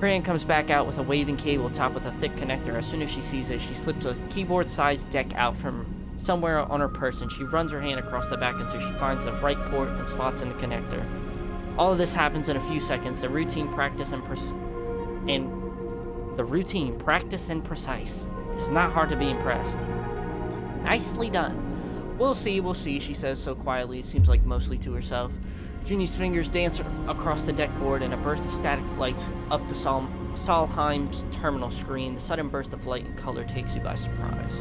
Her hand comes back out with a waving cable topped with a thick connector. As soon as she sees it, she slips a keyboard-sized deck out from somewhere on her person. She runs her hand across the back until she finds the right port and slots in the connector. All of this happens in a few seconds. The routine, practice, and precise. It is not hard to be impressed. Nicely done. We'll see, she says so quietly, it seems like mostly to herself. Junie's fingers dance across the deck board, and a burst of static lights up the Solheim's terminal screen. The sudden burst of light and color takes you by surprise.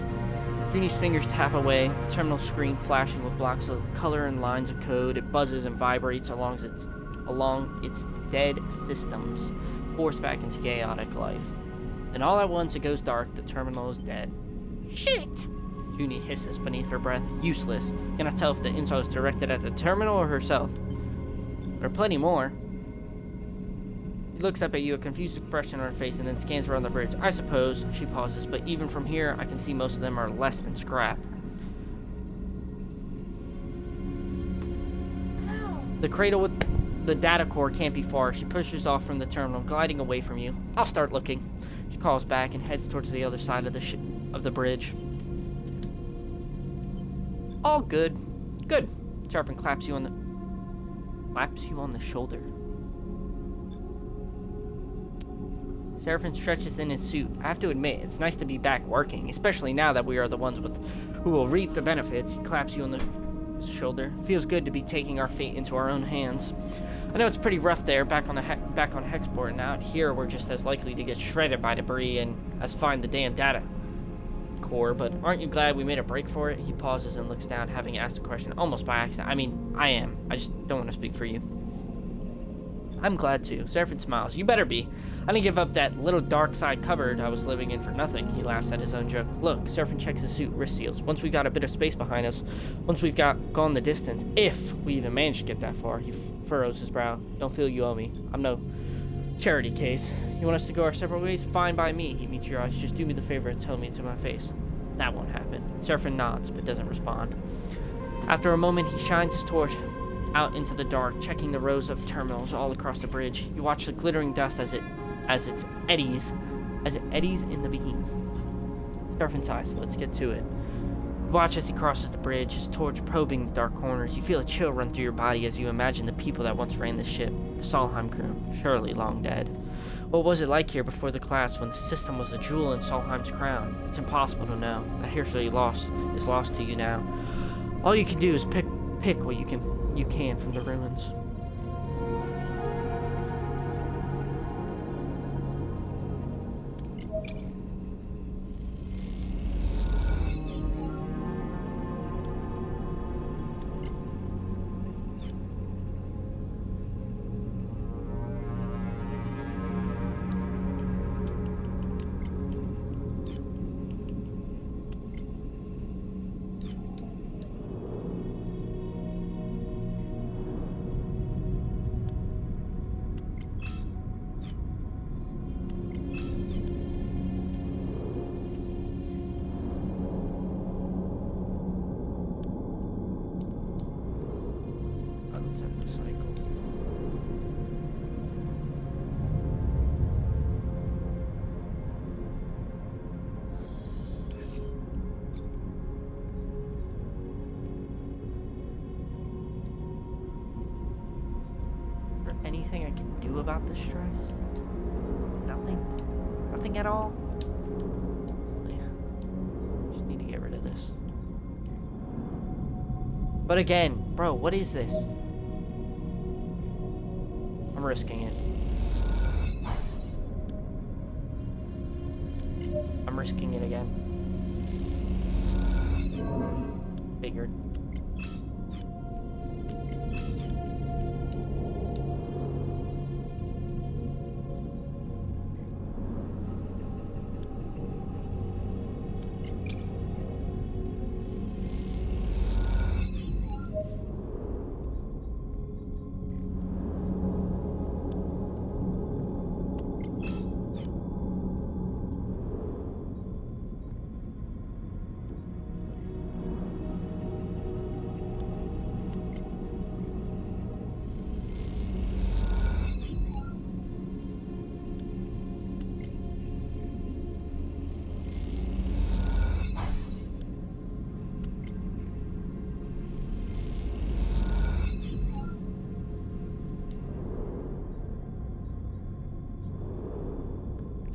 Junie's fingers tap away, the terminal screen flashing with blocks of color and lines of code. It buzzes and vibrates along its dead systems, forced back into chaotic life. Then all at once it goes dark, the terminal is dead. Shit! Junie hisses beneath her breath. Useless. Cannot tell if the insult is directed at the terminal or herself. There are plenty more. She looks up at you, a confused expression on her face, and then scans around the bridge. I suppose, she pauses, but even from here, I can see most of them are less than scrap. The cradle with the data core can't be far. She pushes off from the terminal, gliding away from you. I'll start looking. She calls back and heads towards the other side of the bridge. All good. Good. Seraphim claps you on the shoulder. Seraphim stretches in his suit. I have to admit, it's nice to be back working, especially now that we are the ones who will reap the benefits. He claps you on the shoulder. Feels good to be taking our fate into our own hands. I know it's pretty rough there, back on Hexport, and out here we're just as likely to get shredded by debris and as find the damn data core, but aren't you glad we made a break for it? He pauses and looks down, having asked a question almost by accident. I mean, I am. I just don't want to speak for you. I'm glad to. Seraphim smiles. You better be. I didn't give up that little dark side cupboard I was living in for nothing. He laughs at his own joke. Look, Seraphim checks his suit, wrist seals. Once we've got a bit of space behind us, once we've gone the distance, if we even manage to get that far, he furrows his brow. Don't feel you owe me. I'm no charity case. You want us to go our separate ways? Fine by me. He meets your eyes. Just do me the favor and tell me to my face. That won't happen. Seraphim nods, but doesn't respond. After a moment, he shines his torch out into the dark, checking the rows of terminals all across the bridge. You watch the glittering dust as it eddies in the beam. Seraphim sighs. Let's get to it. Watch as he crosses the bridge, his torch probing the dark corners. You feel a chill run through your body as you imagine the people that once ran this ship, the Solheim crew, surely long dead. What was it like here before the collapse when the system was a jewel in Solheim's crown? It's impossible to know. That history is lost to you now. All you can do is pick what you can from the ruins. do about the stress? Nothing? Nothing at all? Just need to get rid of this. But again, bro, what is this? I'm risking it. I'm risking it again. Figured.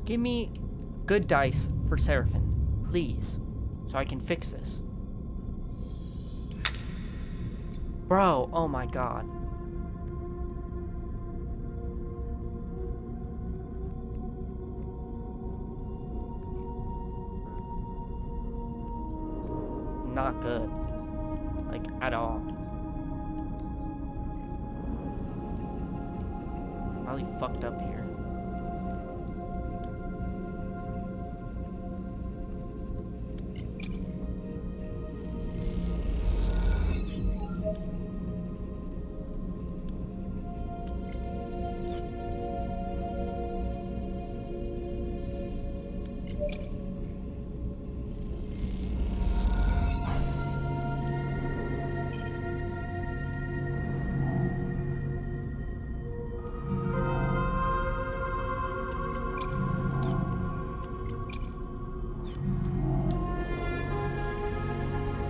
Give me good dice for Seraphim, please, so I can fix this. Bro, oh my god. Not good. Like, at all. Probably fucked up here.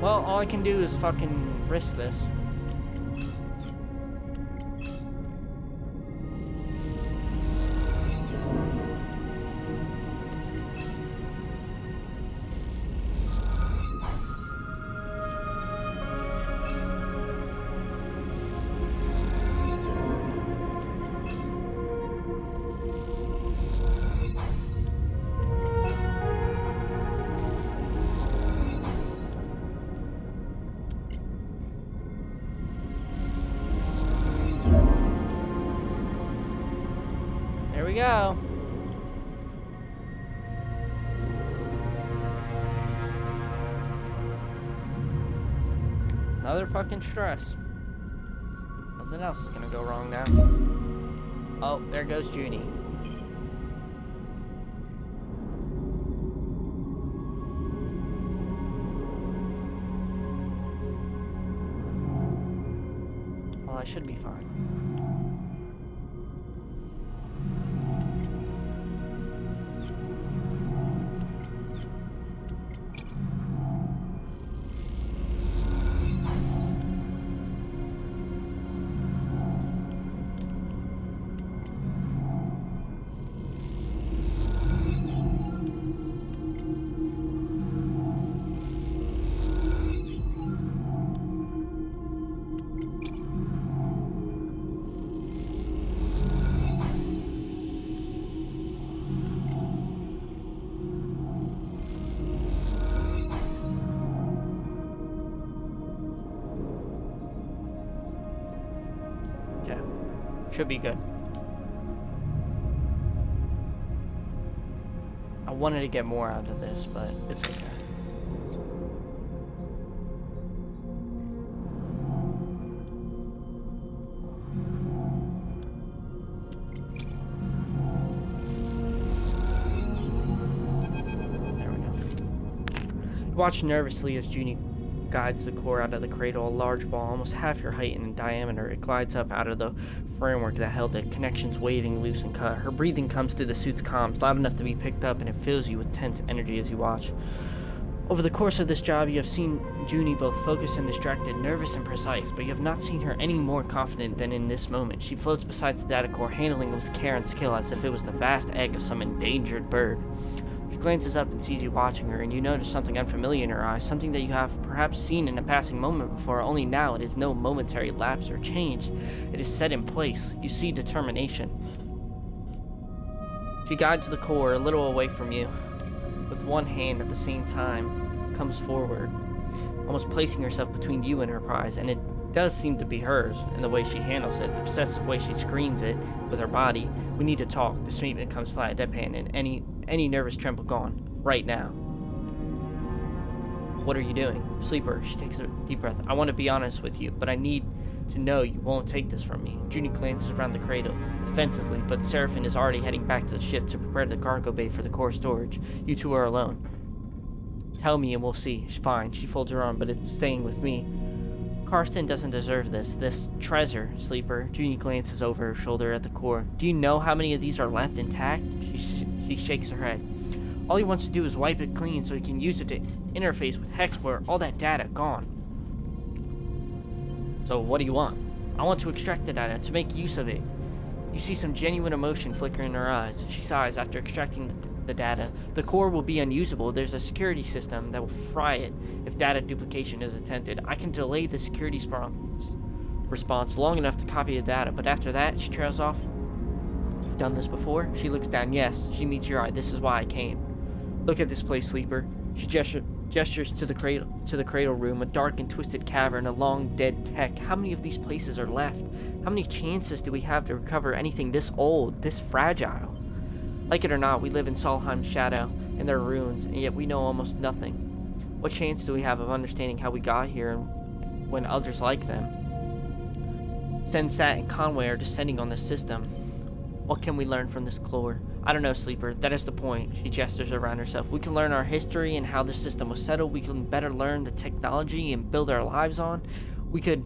Well, all I can do is fucking risk this. There we go. Another fucking stress. Something else is gonna go wrong now. Oh, there goes Junie. Well, I should be fine. Should be good. I wanted to get more out of this, but it's okay. There we go. Watch nervously as Junie guides the core out of the cradle. A large ball, almost half your height in diameter, it glides up out of the framework that held it, connections waving loose and cut. Her breathing comes through the suit's comms, loud enough to be picked up, and it fills you with tense energy as you watch. Over the course of this job, you have seen Junie both focused and distracted, nervous and precise, but you have not seen her any more confident than in this moment. She floats beside the data core, handling it with care and skill as if it was the vast egg of some endangered bird. She glances up and sees you watching her, and you notice something unfamiliar in her eyes, something that you have perhaps seen in a passing moment before, only now it is no momentary lapse or change. It is set in place. You see determination. She guides the core a little away from you, with one hand at the same time, comes forward, almost placing herself between you and her prize, and it does seem to be hers in the way she handles it, the possessive way she screens it with her body. We need to talk. The statement comes flat, deadpan, and any nervous tremble gone. Right now. What are you doing? Sleeper, she takes a deep breath. I want to be honest with you, but I need to know you won't take this from me. Junie glances around the cradle, defensively, but Seraphine is already heading back to the ship to prepare the cargo bay for the core storage. You two are alone. Tell me and we'll see. Fine, she folds her arm, but it's staying with me. Karsten doesn't deserve this treasure, Sleeper. Junie glances over her shoulder at the core. Do you know how many of these are left intact? She shakes her head. All he wants to do is wipe it clean so he can use it to interface with Hexport. All that data gone. So what do you want? I want to extract the data, to make use of it. You see some genuine emotion flicker in her eyes. She sighs after extracting the data. The core will be unusable. There's a security system that will fry it if data duplication is attempted. I can delay the security response long enough to copy the data, but after that, she trails off. You've done this before? She looks down. Yes. She meets your eye. This is why I came. Look at this place, Sleeper. She gestures to the cradle room, a dark and twisted cavern, a long dead tech. How many of these places are left? How many chances do we have to recover anything this old, this fragile? Like it or not, we live in Solheim's shadow, and their ruins, and yet we know almost nothing. What chance do we have of understanding how we got here and when others like them? Sensat and Conway are descending on this system. What can we learn from this core? I don't know, Sleeper. That is the point. She gestures around herself. We can learn our history and how the system was settled. We can better learn the technology and build our lives on. We could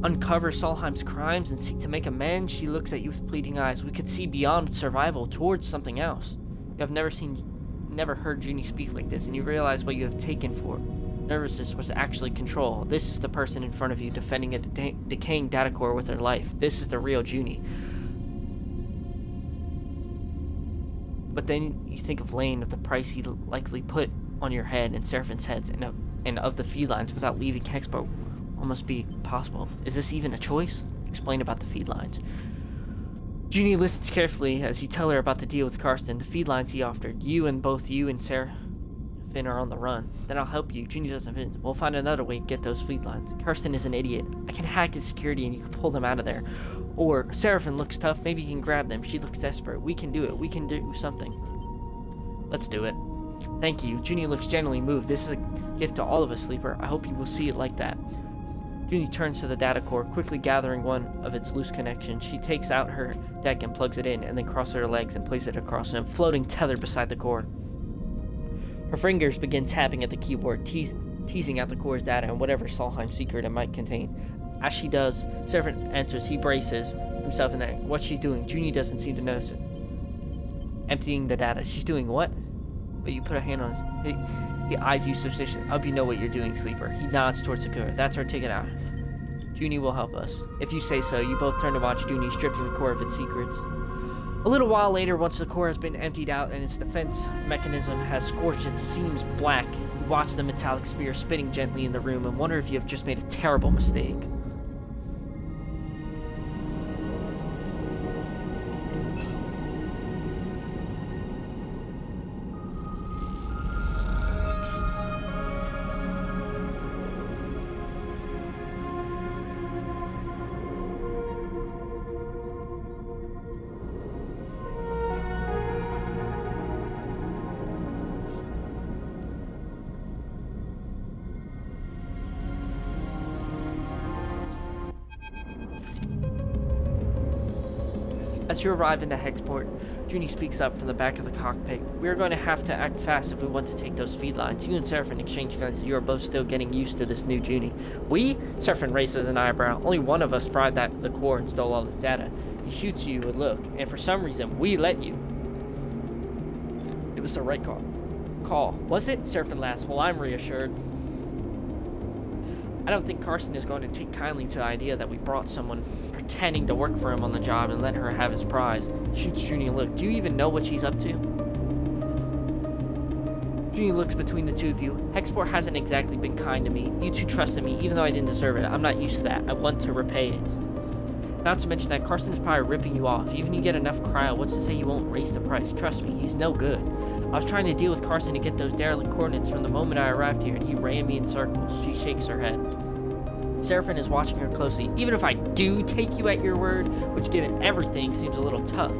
uncover Solheim's crimes and seek to make amends. She looks at you with pleading eyes. We could see beyond survival towards something else. You have never heard Junie speak like this, and you realize what you have taken for nervousness was actually control. This is the person in front of you defending a decaying data core with her life. This is the real Junie. But then you think of Lane, of the price he likely put on your head and Seraphine's heads, and of the felines without leaving Hexport. Almost be possible. Is this even a choice? Explain about the feedlines. Junie listens carefully as you tell her about the deal with Karsten, the feedlines he offered. Both you and Seraphine are on the run. Then I'll help you. Junie doesn't fit. We'll find another way to get those feedlines. Karsten is an idiot. I can hack his security and you can pull them out of there. Or Seraphine looks tough. Maybe you can grab them. She looks desperate. We can do it. We can do something. Let's do it. Thank you. Junie looks genuinely moved. This is a gift to all of us, Sleeper. I hope you will see it like that. Junie turns to the data core, quickly gathering one of its loose connections. She takes out her deck and plugs it in, and then crosses her legs and places it across him, floating tethered beside the core. Her fingers begin tapping at the keyboard, teasing out the core's data and whatever Solheim secret it might contain. As she does, Seraphine enters. He braces himself in there. What she's doing, Junie doesn't seem to notice it. Emptying the data. She's doing what? But you put a hand on it. He eyes you suspiciously. I hope you know what you're doing, Sleeper. He nods towards the core. That's our ticket out. Junie will help us. If you say so. You both turn to watch Junie stripping the core of its secrets. A little while later, once the core has been emptied out and its defense mechanism has scorched its seams black, you watch the metallic sphere spinning gently in the room and wonder if you have just made a terrible mistake. As you arrive into Hexport, Junie speaks up from the back of the cockpit. We are going to have to act fast if we want to take those feed lines. You and Seraphine exchange glances. You are both still getting used to this new Junie. We? Seraphine raises an eyebrow. Only one of us fried the core and stole all its data. He shoots you a look, and for some reason, we let you. It was the right call. Call. Was it? Seraphin laughs. Well, I'm reassured. I don't think Carson is going to take kindly to the idea that we brought someone pretending to work for him on the job and let her have his prize. Shoots Junie a look. Do you even know what she's up to? Junie looks between the two of you. Hexport hasn't exactly been kind to me. You two trusted me, even though I didn't deserve it. I'm not used to that. I want to repay it. Not to mention that Carson is probably ripping you off. Even if you get enough cryo, what's to say he won't raise the price? Trust me, he's no good. I was trying to deal with Carson to get those derelict coordinates from the moment I arrived here, and he ran me in circles. She shakes her head. Seraphin is watching her closely. Even if I do take you at your word, which given everything seems a little tough,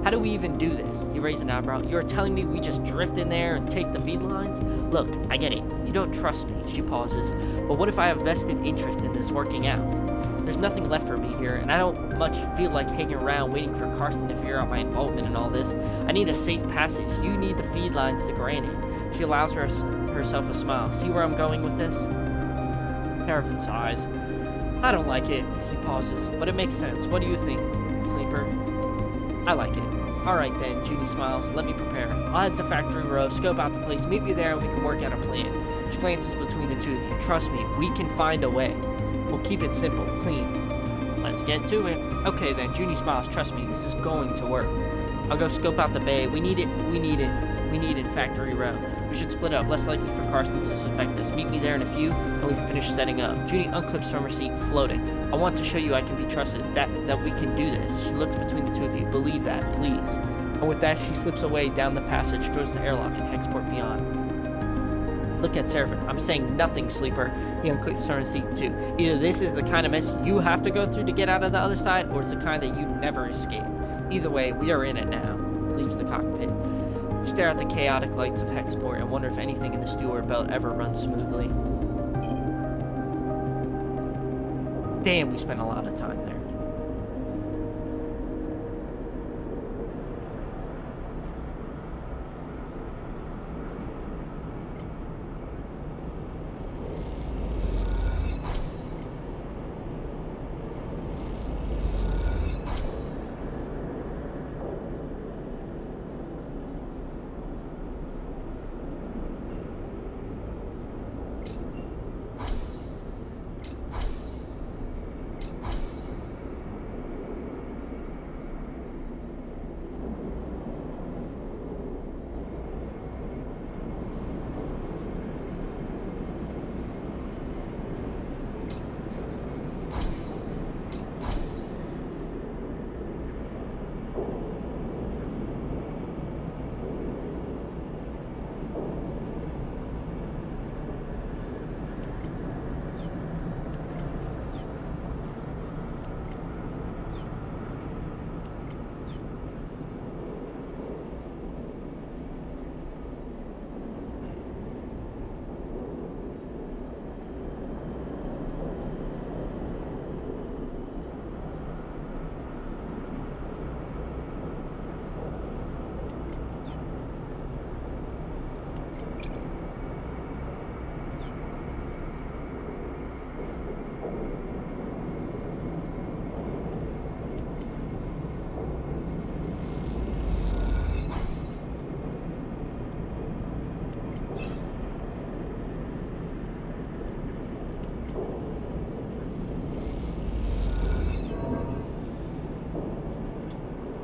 how do we even do this? He raised an eyebrow. You're telling me we just drift in there and take the feed lines? Look, I get it. You don't trust me. She pauses. But what if I have vested interest in this working out? There's nothing left for me here, and I don't much feel like hanging around waiting for Carson to figure out my involvement in all this. I need a safe passage. You need the feed lines to grant it. She allows herself a smile. See where I'm going with this? Seraphin sighs. I don't like it. He pauses. But it makes sense. What do you think, Sleeper? I like it. Alright then, Junie smiles. Let me prepare. I'll head to Factory Row, scope out the place, meet me there, and we can work out a plan. She glances between the two of you. Trust me, we can find a way. We'll keep it simple, clean. Let's get to it. Okay then, Junie smiles. Trust me, this is going to work. I'll go scope out the bay. We need it in Factory Row. We should split up, less likely for Carson to suspect us. Meet me there in a few, and we can finish setting up. Junie unclips from her seat, floating. I want to show you I can be trusted, that we can do this. She looks between the two of you. Believe that, please. And with that, she slips away down the passage towards the airlock and Hexport beyond. Look at Seraphin. I'm saying nothing, Sleeper. He unclips from his seat too. Either this is the kind of mess you have to go through to get out of the other side, or it's the kind that you never escape. Either way, we are in it now. Leaves the cockpit. You stare at the chaotic lights of Hexport and wonder if anything in the steward belt ever runs smoothly. Damn, we spent a lot of time there.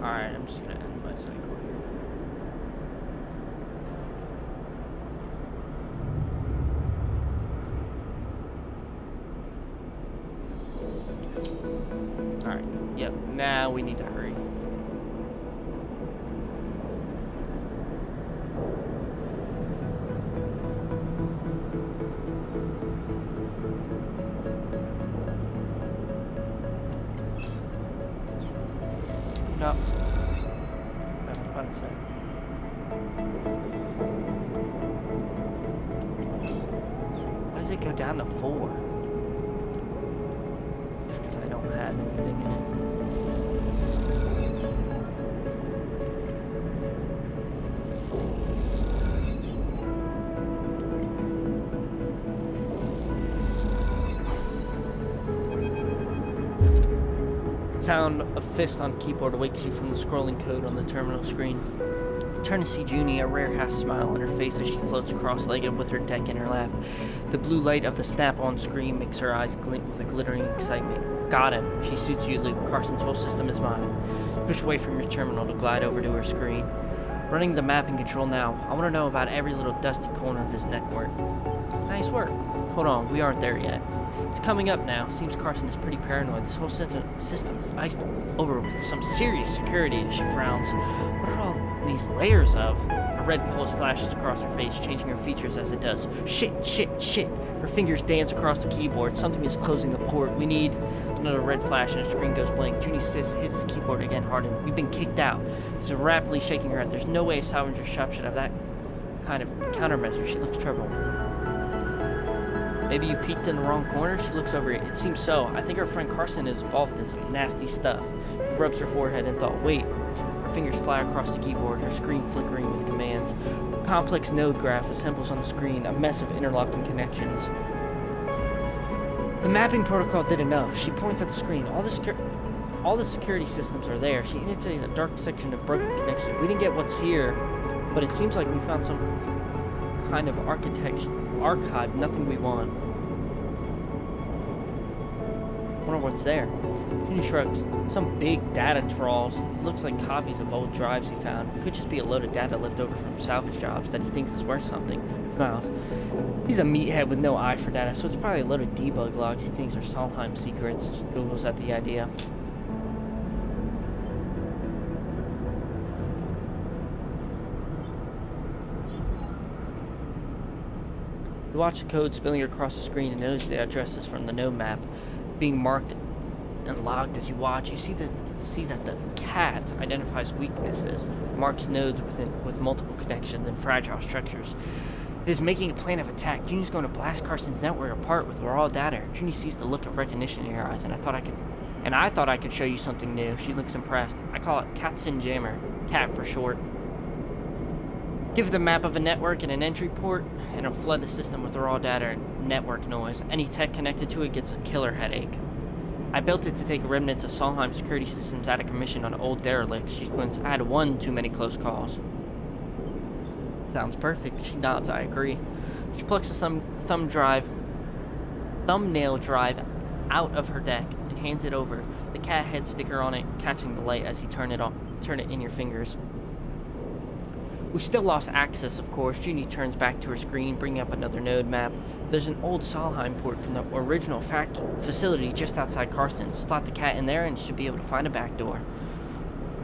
Alright, I'm just gonna end my cycle here. Alright, yep, now we need to hurry. No. I was about to say. Why does it go down to 4? It's because I don't have anything in it. Sound of fist on keyboard wakes you from the scrolling code on the terminal screen. Turn to see Junie, a rare half smile on her face as she floats cross-legged with her deck in her lap. The blue light of the snap-on screen makes her eyes glint with a glittering excitement. Got him. She suits you, Luke. Carson's whole system is mine. Push away from your terminal to glide over to her screen. Running the mapping control now. I want to know about every little dusty corner of his network. Nice work. Hold on, we aren't there yet. It's coming up now. Seems Carson is pretty paranoid. This whole system is iced over with some serious security. She frowns. What are all these layers of? A red pulse flashes across her face, changing her features as it does. Shit, shit, shit. Her fingers dance across the keyboard. Something is closing the port. We need... Another red flash and her screen goes blank. Junie's fist hits the keyboard again hard, and we've been kicked out. She's rapidly shaking her head. There's no way a salvager shop should have that kind of countermeasure. She looks troubled. Maybe you peeked in the wrong corner? She looks over it. It seems so. I think our friend Carson is involved in some nasty stuff. She rubs her forehead and thought, wait. Her fingers fly across the keyboard, her screen flickering with commands. A complex node graph assembles on the screen, a mess of interlocking connections. The mapping protocol did enough. She points at the screen. All the security systems are there. She indicates a dark section of broken connection. We didn't get what's here, but it seems like we found some kind of archive. Nothing we want. Wonder what's there. Junie shrugs. Some big data trawls. It looks like copies of old drives he found. It could just be a load of data left over from salvage jobs that he thinks is worth something. Smiles. He's a meathead with no eye for data, so it's probably a load of debug logs he thinks are Solheim secrets. Googles at the idea. You watch the code spilling across the screen and notice the addresses from the node map being marked and logged. As you watch, you see that the cat identifies weaknesses, marks nodes with multiple connections and fragile structures. It is making a plan of attack. Junie's going to blast Carson's network apart with raw data. Junie sees the look of recognition in her eyes, and I thought I could show you something new. She looks impressed. I call it Catsin Jammer, CAT for short. Give the map of a network and an entry port, and it'll flood the system with raw data and network noise. Any tech connected to it gets a killer headache. I built it to take remnants of Solheim security systems out of commission on old derelicts. She squints. I had one too many close calls. Sounds perfect. She nods. I agree. She plucks a thumbnail drive out of her deck and hands it over. The cat head sticker on it catching the light as you turn it in your fingers. We still lost access, of course. Junie turns back to her screen, bringing up another node map. There's an old Solheim port from the original facility just outside Carson. Slot the cat in there and should be able to find a back door.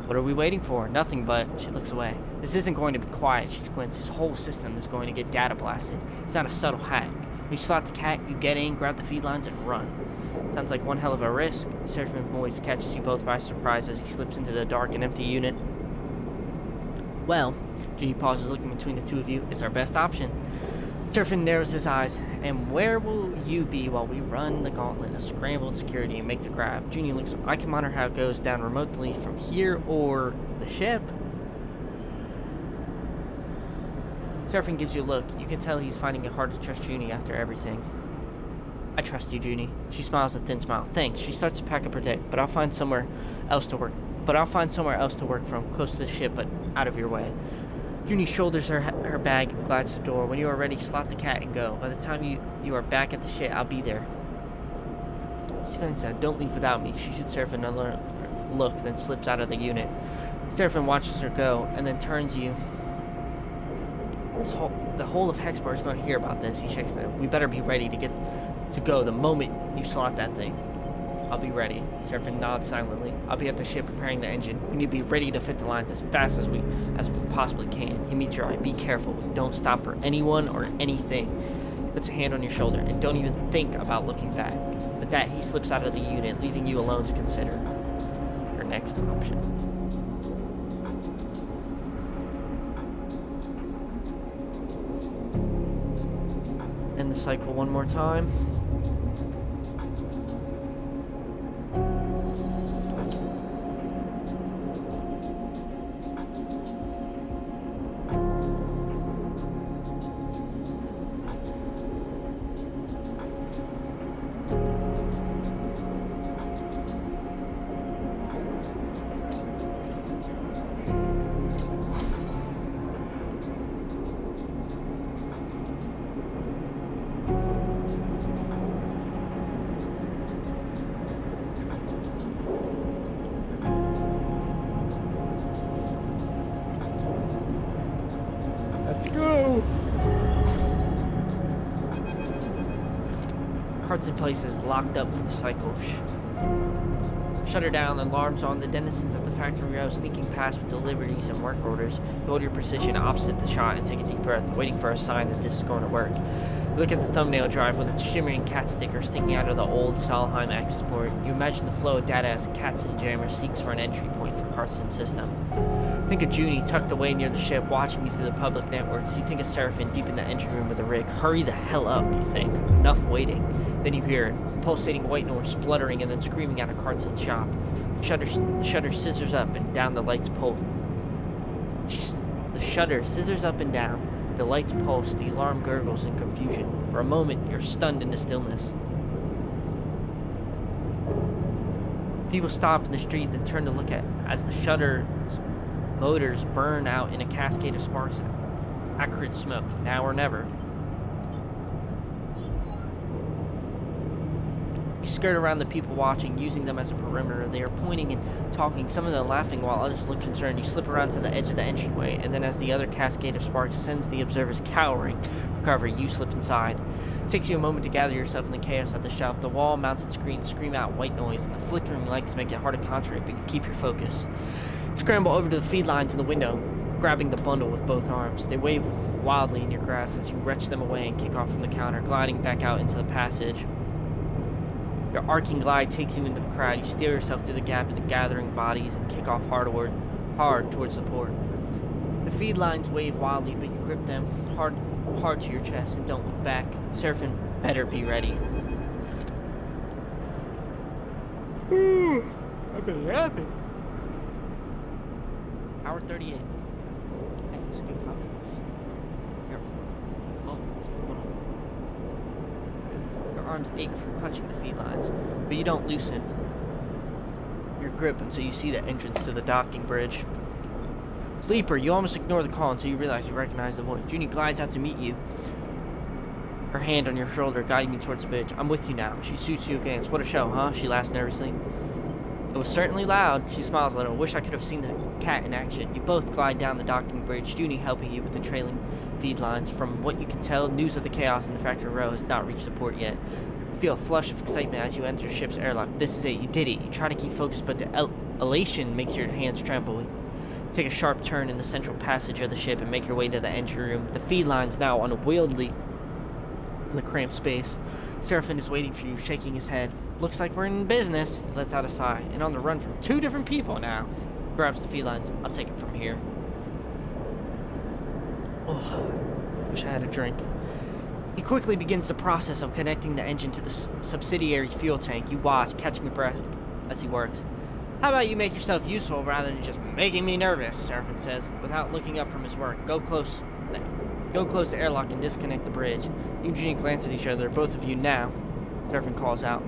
What are we waiting for? Nothing but... She looks away. This isn't going to be quiet, she squints. His whole system is going to get data blasted. It's not a subtle hack. When you slot the cat, you get in, grab the feed lines, and run. Sounds like one hell of a risk. Seraphin's voice catches you both by surprise as he slips into the dark and empty unit. Well, Junie pauses, looking between the two of you. It's our best option. Seraphin narrows his eyes. And where will you be while we run the gauntlet of scrambled security and make the grab? Junie looks. I can monitor how it goes down remotely from here or the ship. Seraphin gives you a look. You can tell he's finding it hard to trust Junie after everything. I trust you, Junie. She smiles a thin smile. Thanks. She starts to pack up her deck, but I'll find somewhere else to work from, close to the ship, but out of your way. Junie shoulders her bag and glides to the door. When you are ready, slot the cat and go. By the time you are back at the ship, I'll be there. She then said, don't leave without me. She shoots Seraphin another look, then slips out of the unit. Seraphin watches her go, and then turns you. The whole of Hexbar is going to hear about this. He shakes it. We better be ready to go the moment you slot that thing. I'll be ready. Seraphin nods silently. I'll be at the ship preparing the engine. We need to be ready to fit the lines as fast as we possibly can. He meets your eye. Be careful. Don't stop for anyone or anything. He puts a hand on your shoulder, and don't even think about looking back. With that, he slips out of the unit, leaving you alone to consider your next option. End the cycle one more time. Let's go! Carts and places locked up for the cycle. Shutter down, alarms on. The denizens of the factory row sneaking past with deliveries and work orders. You hold your position opposite the shot and take a deep breath, waiting for a sign that this is going to work. You look at the thumbnail drive with its shimmering cat sticker sticking out of the old Solheim access port. You imagine the flow of data as Katzenjammer seeks for an entry point for Carson's system. Think of Junie tucked away near the ship, watching you through the public networks. You think of Seraphin deep in the entry room with a rig. Hurry the hell up, you think. Enough waiting. Then you hear it, pulsating white noise, spluttering and then screaming out of Carson's shop. The shutter scissors up and down, the lights pulse. The shutter scissors up and down. The lights pulse, the alarm gurgles in confusion. For a moment, you're stunned into stillness. People stop in the street, then turn to look at as the shutter's motors burn out in a cascade of sparks, acrid smoke, now or never. You skirt around the people watching, using them as a perimeter. They are pointing and talking, some of them laughing while others look concerned. You slip around to the edge of the entryway, and then as the other cascade of sparks sends the observers cowering for cover, you slip inside. It takes you a moment to gather yourself in the chaos at the shelf. The wall-mounted screens scream out white noise, and the flickering lights make it hard to concentrate, but you keep your focus. You scramble over to the feed lines in the window, grabbing the bundle with both arms. They wave wildly in your grasp as you wrench them away and kick off from the counter, gliding back out into the passage. Your arcing glide takes you into the crowd. You steer yourself through the gap into gathering bodies and kick off hard towards the port. The feed lines wave wildly, but you grip them hard to your chest and don't look back. Seraphin better be ready. I've been yapping. Hour 38. Hey, it's good coffee. Here. Oh, hold on. Your arms ache from clutching the feed lines, but you don't loosen your grip until you see the entrance to the docking bridge. Sleeper, you almost ignore the call until you realize you recognize the voice. Junie glides out to meet you, her hand on your shoulder, guiding you towards the bridge. I'm with you now. She shoots you a glance. What a show, huh? She laughs nervously. It was certainly loud. She smiles a little. Wish I could have seen the cat in action. You both glide down the docking bridge, Junie helping you with the trailing feed lines. From what you can tell, news of the chaos in the factory row has not reached the port yet. You feel a flush of excitement as you enter the ship's airlock. This is it. You did it. You try to keep focused, but the elation makes your hands tremble. Take a sharp turn in the central passage of the ship and make your way to the entry room. The feed line's now unwieldy in the cramped space. Seraphin is waiting for you, shaking his head. Looks like we're in business. He lets out a sigh. And on the run from two different people now. Grabs the feed lines. I'll take it from here. Oh, wish I had a drink. He quickly begins the process of connecting the engine to the subsidiary fuel tank. You watch, catching your breath as he works. How about you make yourself useful rather than just making me nervous, Seraphin says, without looking up from his work. Go close to airlock and disconnect the bridge. You and Junie glance at each other, both of you now. Seraphin calls out.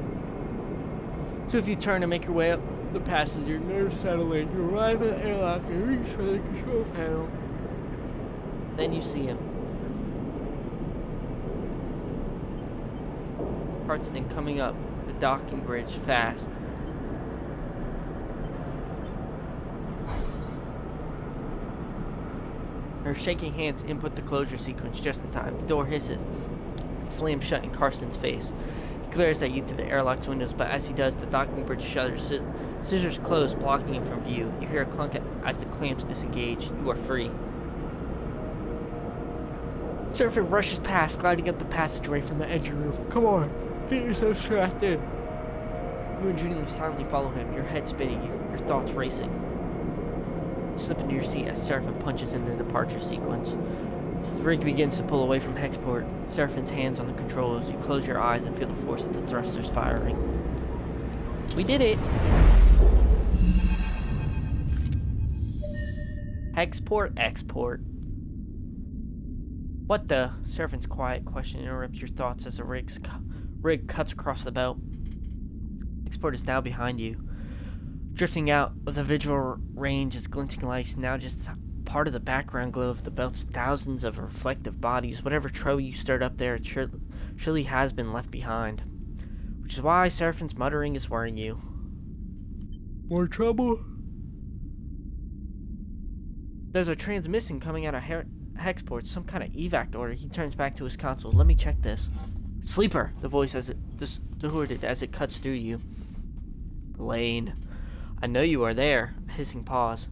Two of you turn and make your way up the passage, your nerves settling. You arrive at the airlock and reach for the control panel. Then you see him. Hartston coming up the docking bridge fast. Her shaking hands input the closure sequence just in time. The door hisses and slams shut in Carson's face. He glares at you through the airlock's windows, but as he does, the docking bridge shutters. Scissors close, blocking him from view. You hear a clunk as the clamps disengage. You are free. Seraphin rushes past, gliding up the passageway from the engine room. Come on, get yourself strapped in. You and Junie silently follow him, your head spinning, your thoughts racing. Slip into your seat as Seraphin punches in the departure sequence. The rig begins to pull away from Hexport. Seraphin's hands on the controls. You close your eyes and feel the force of the thrusters firing. We did it! Hexport, export. What the? Seraphin's quiet question interrupts your thoughts as the rig cuts across the belt. Hexport is now behind you. Drifting out of the visual range is glinting lights, now just part of the background glow of the belt's thousands of reflective bodies. Whatever trouble you stirred up there, it surely has been left behind. Which is why Seraphin's muttering is worrying you. More trouble? There's a transmission coming out of Hexport, some kind of evac order. He turns back to his console. Let me check this. Sleeper, the voice distorted as it cuts through you. Lane, I know you are there. A hissing pause.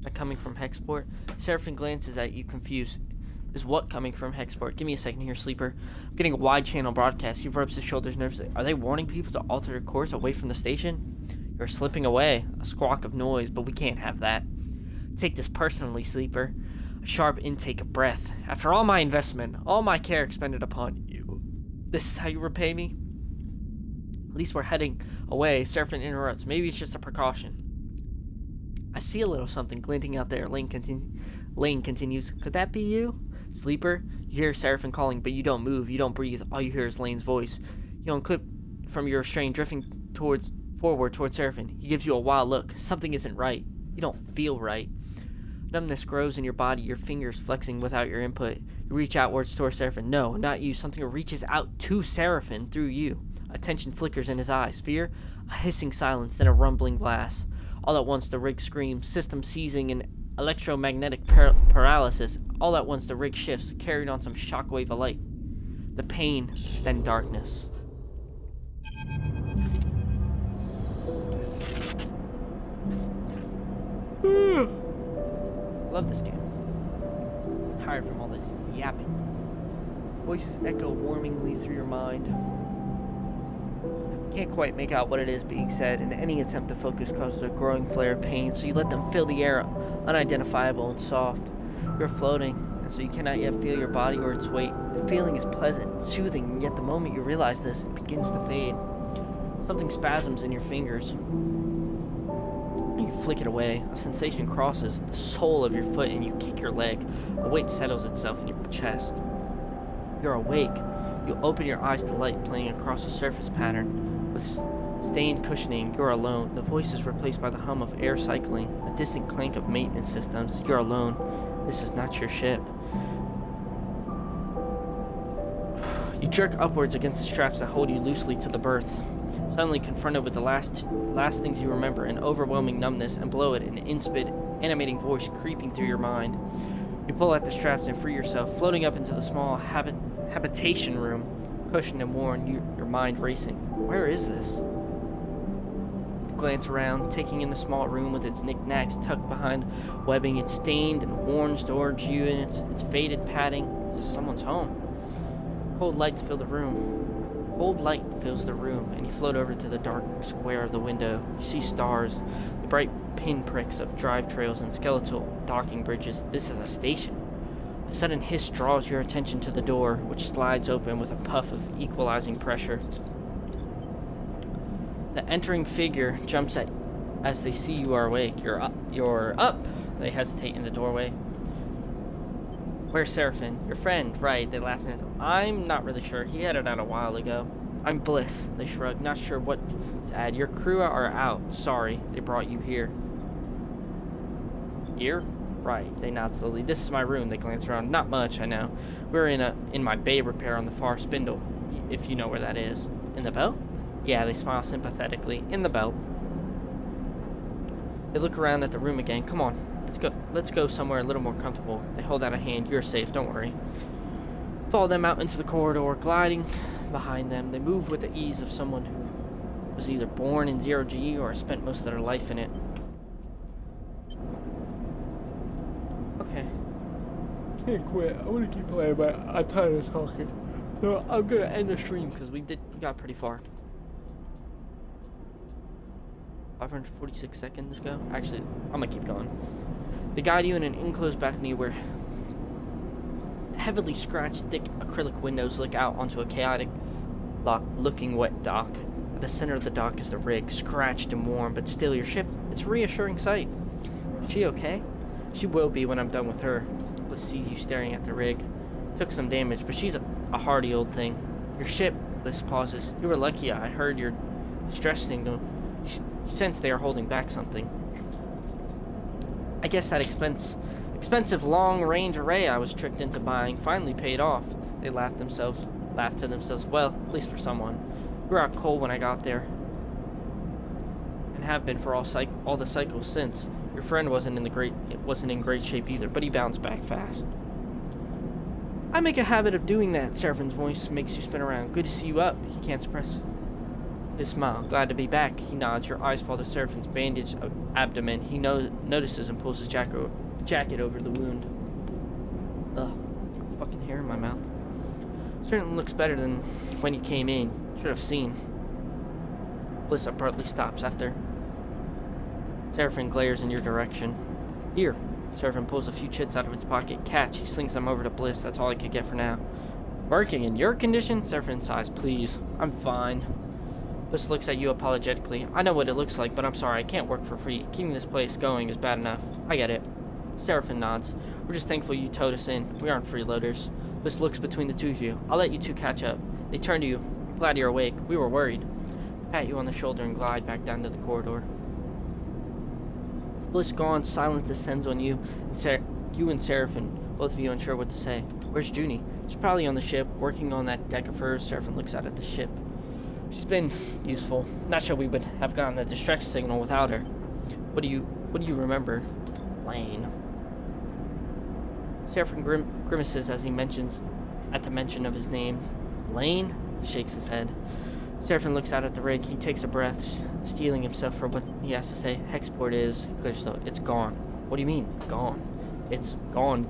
That coming from Hexport? Seraphine glances at you, confused. Is what coming from Hexport? Give me a second here, Sleeper. I'm getting a wide channel broadcast. He rubs his shoulders nervously. Are they warning people to alter their course away from the station? You're slipping away. A squawk of noise, but we can't have that. Take this personally, Sleeper. A sharp intake of breath. After all my investment, all my care expended upon you, this is how you repay me? At least we're heading away. Seraphine interrupts. Maybe it's just a precaution. I see a little something glinting out there. Lane continues. Could that be you? Sleeper, you hear Seraphine calling, but you don't move, you don't breathe. All you hear is Lane's voice. You unclip from your strain, drifting forward towards Seraphine. He gives you a wild look. Something isn't right. You don't feel right. Numbness grows in your body, your fingers flexing without your input. You reach outwards towards Seraphine. No, not you. Something reaches out to Seraphine through you. Attention flickers in his eyes. Fear, a hissing silence, then a rumbling blast. All at once the rig screams, system seizing in electromagnetic paralysis. All at once the rig shifts, carried on some shockwave of light. The pain, then darkness. Love this game. I'm tired from all this yapping. Voices echo warmingly through your mind. Can't quite make out what it is being said, and any attempt to focus causes a growing flare of pain, so you let them fill the air, unidentifiable and soft. You're floating, and so you cannot yet feel your body or its weight. The feeling is pleasant, soothing, and yet the moment you realize this, it begins to fade. Something spasms in your fingers. You flick it away. A sensation crosses the sole of your foot, and you kick your leg. A weight settles itself in your chest. You're awake. You open your eyes to light playing across a surface pattern. With stained cushioning, you're alone. The voice is replaced by the hum of air cycling, a distant clank of maintenance systems. You're alone. This is not your ship. You jerk upwards against the straps that hold you loosely to the berth. Suddenly confronted with the last things you remember, an overwhelming numbness, and below it, an inspid, animating voice creeping through your mind. You pull at the straps and free yourself, floating up into the small habitation room, cushioned and worn, your mind racing. Where is this? You glance around, taking in the small room with its knickknacks tucked behind webbing, its stained and worn storage units, its faded padding. This is someone's home. Cold light fills the room, and you float over to the dark square of the window. You see stars, the bright pinpricks of drive trails and skeletal docking bridges. This is a station. A sudden hiss draws your attention to the door, which slides open with a puff of equalizing pressure. The entering figure jumps as they see you are awake. You're up. They hesitate in the doorway. Where's Seraphine? Your friend, right? They laugh at him. I'm not really sure. He headed out a while ago. I'm Bliss. They shrug, not sure what to add. Your crew are out. Sorry, they brought you here. Here? Right. They nod slowly. This is my room. They glance around. Not much, I know. We're in my bay repair on the far spindle, if you know where that is. In the belt? Yeah, they smile sympathetically. In the belt. They look around at the room again. Come on. Let's go somewhere a little more comfortable. They hold out a hand. You're safe, don't worry. Follow them out into the corridor, gliding behind them. They move with the ease of someone who was either born in zero-G or spent most of their life in it. Okay. Can't quit. I want to keep playing, but I'm tired of talking. So I'm gonna end the stream because we got pretty far. 546 seconds ago. Actually, I'm gonna keep going. They guide you in an enclosed balcony where heavily scratched, thick acrylic windows look out onto a chaotic, looking wet dock. At the center of the dock is the rig, scratched and warm, but still your ship. It's a reassuring sight. Is she okay? She will be when I'm done with her. Bliss sees you staring at the rig. Took some damage, but she's a hardy old thing. Your ship, Bliss pauses. You were lucky. I heard your distress signal. You sense they are holding back something. I guess that expensive long-range array I was tricked into buying finally paid off. They laughed to themselves. Well, at least for someone. We were out cold when I got there. And have been for all the cycles since. Your friend wasn't in great shape either, but he bounced back fast. I make a habit of doing that. Seraphine's voice makes you spin around. Good to see you up. He can't suppress his smile. Glad to be back. He nods. Your eyes fall to Seraphine's bandaged abdomen. He notices and pulls his jacket over the wound. Ugh, fucking hair in my mouth. Certainly looks better than when you came in. Should have seen. Bliss abruptly stops after. Seraphine glares in your direction. Here. Seraphine pulls a few chits out of his pocket. Catch. He slings them over to Bliss. That's all I could get for now. Working in your condition? Seraphine sighs. Please. I'm fine. Bliss looks at you apologetically. I know what it looks like, but I'm sorry. I can't work for free. Keeping this place going is bad enough. I get it. Seraphine nods. We're just thankful you towed us in. We aren't freeloaders. Bliss looks between the two of you. I'll let you two catch up. They turn to you. I'm glad you're awake. We were worried. Pat you on the shoulder and glide back down to the corridor. Bliss gone, silence descends on you and Seraphine, both of you unsure what to say. Where's Junie? She's probably on the ship, working on that deck of hers. Seraphine looks out at the ship. She's been useful. Not sure we would have gotten the distress signal without her. What do you remember? Lane. Seraphine grimaces as he mentions at the mention of his name. Lane? He shakes his head. Seraphine looks out at the rig. He takes a breath, steeling himself for what he has to say. Hexport is, clears though. It's gone. What do you mean, gone? It's gone.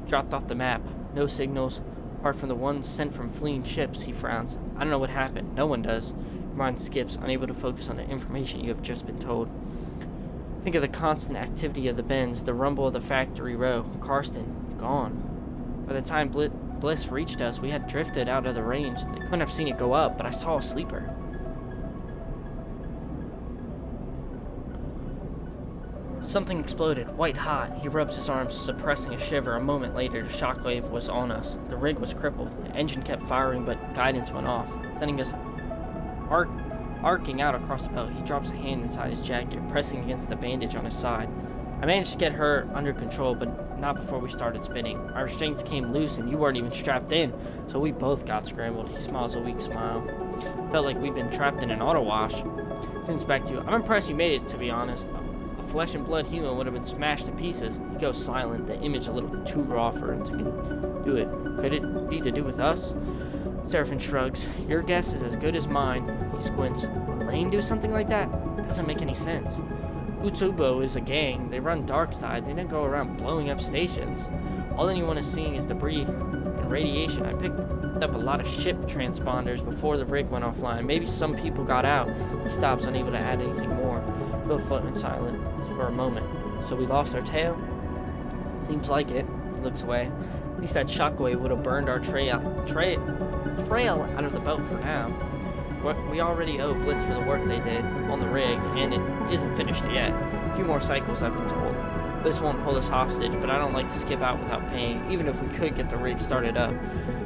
Dropped off the map. No signals, apart from the ones sent from fleeing ships. He frowns. I don't know what happened. No one does. Your mind skips, unable to focus on the information you have just been told. Think of the constant activity of the bends, the rumble of the factory row. Karsten, gone. By the time Bliss reached us, we had drifted out of the range. They couldn't have seen it go up, but I saw a sleeper. Something exploded, white hot. He rubs his arms, suppressing a shiver. A moment later, the shockwave was on us. The rig was crippled. The engine kept firing, but guidance went off, sending us arcing out across the boat. He drops a hand inside his jacket, pressing against the bandage on his side. I managed to get her under control, but not before we started spinning. Our restraints came loose, and you weren't even strapped in, so we both got scrambled. He smiles a weak smile. Felt like we'd been trapped in an auto wash. Turns back to you. I'm impressed you made it, to be honest. A flesh and blood human would have been smashed to pieces. He goes silent, the image a little too raw for him to do it. Could it be to do with us? Seraphine shrugs. Your guess is as good as mine. He squints. Would Lane do something like that? Doesn't make any sense. Utsubo is a gang. They run dark side. They don't go around blowing up stations. All anyone is seeing is debris and radiation. I picked up a lot of ship transponders before the rig went offline. Maybe some people got out. He stops, unable to add anything more. Both float in silence for a moment. So we lost our tail? Seems like it. He looks away. At least that shockwave would have burned our trail out of the boat for now. We already owe Bliss for the work they did on the rig, and it isn't finished yet. A few more cycles, I've been told. Bliss won't hold us hostage, but I don't like to skip out without paying, even if we could get the rig started up.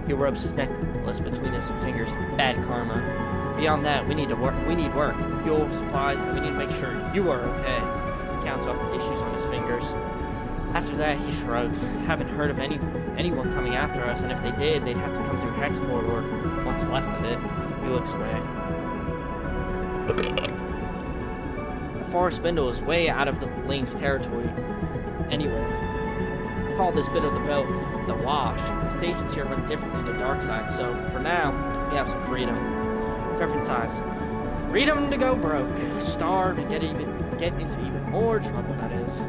He rubs his necklace between his fingers. Bad karma. Beyond that, we need work. Fuel, supplies, and we need to make sure you are okay. He counts off the issues on his fingers. After that, he shrugs. Haven't heard of anyone coming after us, and if they did, they'd have to come through Hexport or what's left of it. He looks away. The far spindle is way out of the lane's territory. Anyway, we call this bit of the belt the Wash. The stations here run differently than the dark side, so for now, we have some freedom. Seraphine's eyes. Freedom to go broke, starve, and get into even more trouble, that is.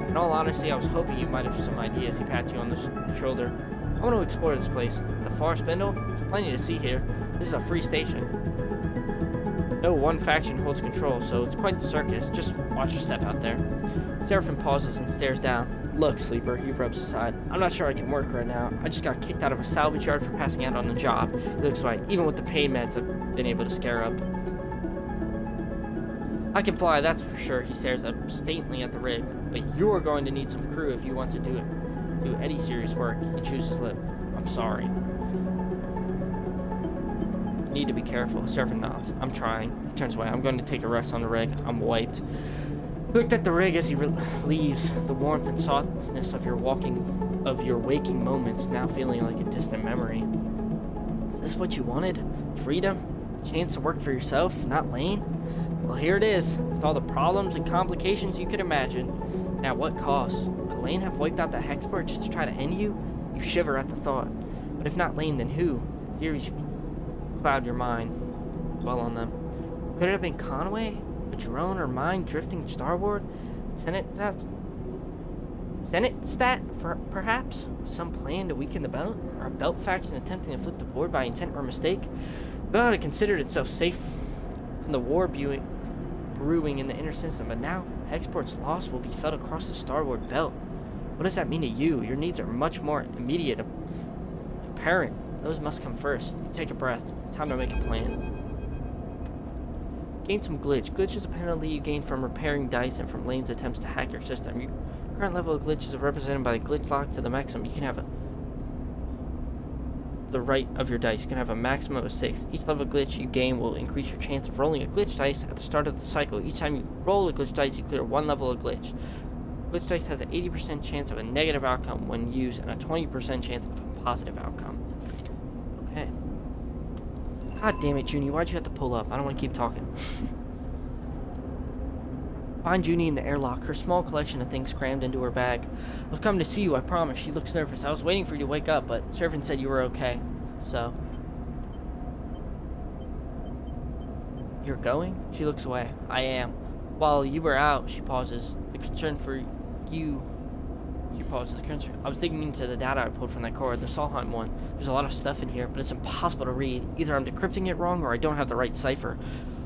In all honesty, I was hoping you might have some ideas. He pats you on the shoulder. I want to explore this place. The far spindle? There's plenty to see here. This is a free station. No one faction holds control, so it's quite the circus. Just watch your step out there. Seraphine pauses and stares down. Look, Sleeper, he rubs his side. I'm not sure I can work right now. I just got kicked out of a salvage yard for passing out on the job. He looks like, even with the pain meds I've been able to scare up. I can fly, that's for sure. He stares absently at the rig. But you're going to need some crew if you want to do any serious work. He chews his lip. I'm sorry. You need to be careful. Seraphine nods. I'm trying. He turns away. I'm going to take a rest on the rig. I'm wiped. He looked at the rig as he leaves. The warmth and softness of your waking moments now feeling like a distant memory. Is this what you wanted? Freedom? Chance to work for yourself, not Lane? Well, here it is, with all the problems and complications you could imagine. And at what cost? Could Lane have wiped out the Hexport just to try to end you? You shiver at the thought. But if not Lane, then who? Theories cloud your mind. Dwell on them. Could it have been Conway? A drone or mine drifting starboard? Senate stat, perhaps? Some plan to weaken the belt? Or a belt faction attempting to flip the board by intent or mistake? The belt had considered itself safe from the war brewing in the inner system, but now Hexport's loss will be felt across the starboard belt. What does that mean to you? Your needs are much more immediate, apparent. Those must come first. You take a breath. Time to make a plan. Gain some glitch. Glitch is a penalty you gain from repairing dice and from Lane's attempts to hack your system. Your current level of glitch is represented by the glitch lock to the maximum. You can have the right of your dice. You can have a maximum of 6. Each level of glitch you gain will increase your chance of rolling a glitch dice at the start of the cycle. Each time you roll a glitch dice, you clear one level of glitch. Glitch dice has an 80% chance of a negative outcome when used and a 20% chance of a positive outcome. Okay. God damn it, Junie, why'd you have to pull up? I don't want to keep talking. Find Junie in the airlock, her small collection of things crammed into her bag. I was coming to see you, I promise. She looks nervous. I was waiting for you to wake up, but Servant said you were okay. So. You're going? She looks away. I am. While you were out, she pauses. The concern for you... She pauses. I was digging into the data I pulled from that core, the Solheim one. There's a lot of stuff in here, but it's impossible to read. Either I'm decrypting it wrong, or I don't have the right cipher.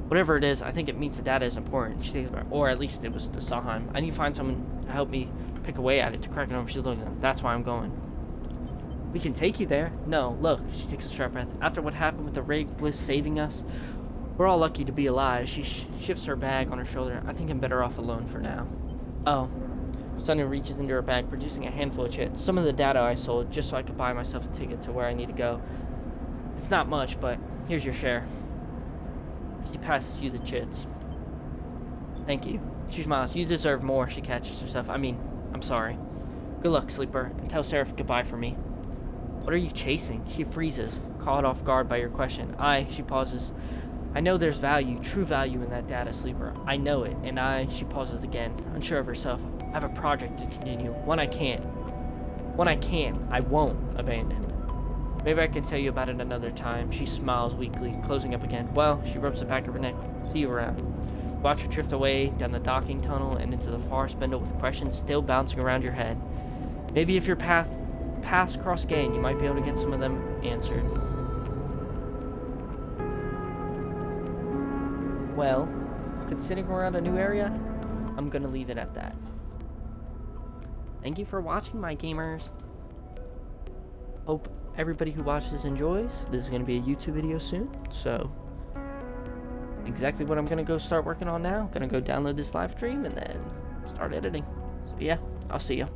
Whatever it is, I think it means the data is important. She thinks about, or at least it was the Solheim. I need to find someone to help me pick away at it, to crack it over. She's looking at it. That's why I'm going. We can take you there. No, look. She takes a sharp breath. After what happened with the Raid Bliss saving us, we're all lucky to be alive. She shifts her bag on her shoulder. I think I'm better off alone for now. Oh. Sonny reaches into her bag, producing a handful of chits. Some of the data I sold, just so I could buy myself a ticket to where I need to go. It's not much, but here's your share. She passes you the chits. Thank you. She smiles. You deserve more, she catches herself. I'm sorry. Good luck, sleeper, and tell Seraph goodbye for me. What are you chasing? She freezes, caught off guard by your question. She pauses. I know there's value, true value in that data, sleeper. I know it, and she pauses again, unsure of herself. I have a project to continue, one I won't abandon. Maybe I can tell you about it another time. She smiles weakly, closing up again. Well, she rubs the back of her neck. See you around. Watch her drift away down the docking tunnel and into the far spindle with questions still bouncing around your head. Maybe if your paths cross again, you might be able to get some of them answered. Well, considering we're at a new area, I'm gonna leave it at that. Thank you for watching, my gamers. Hope everybody who watches enjoys. This is going to be a YouTube video soon, so exactly what I'm going to go start working on now. Going to go download this live stream and then start editing. So yeah, I'll see ya.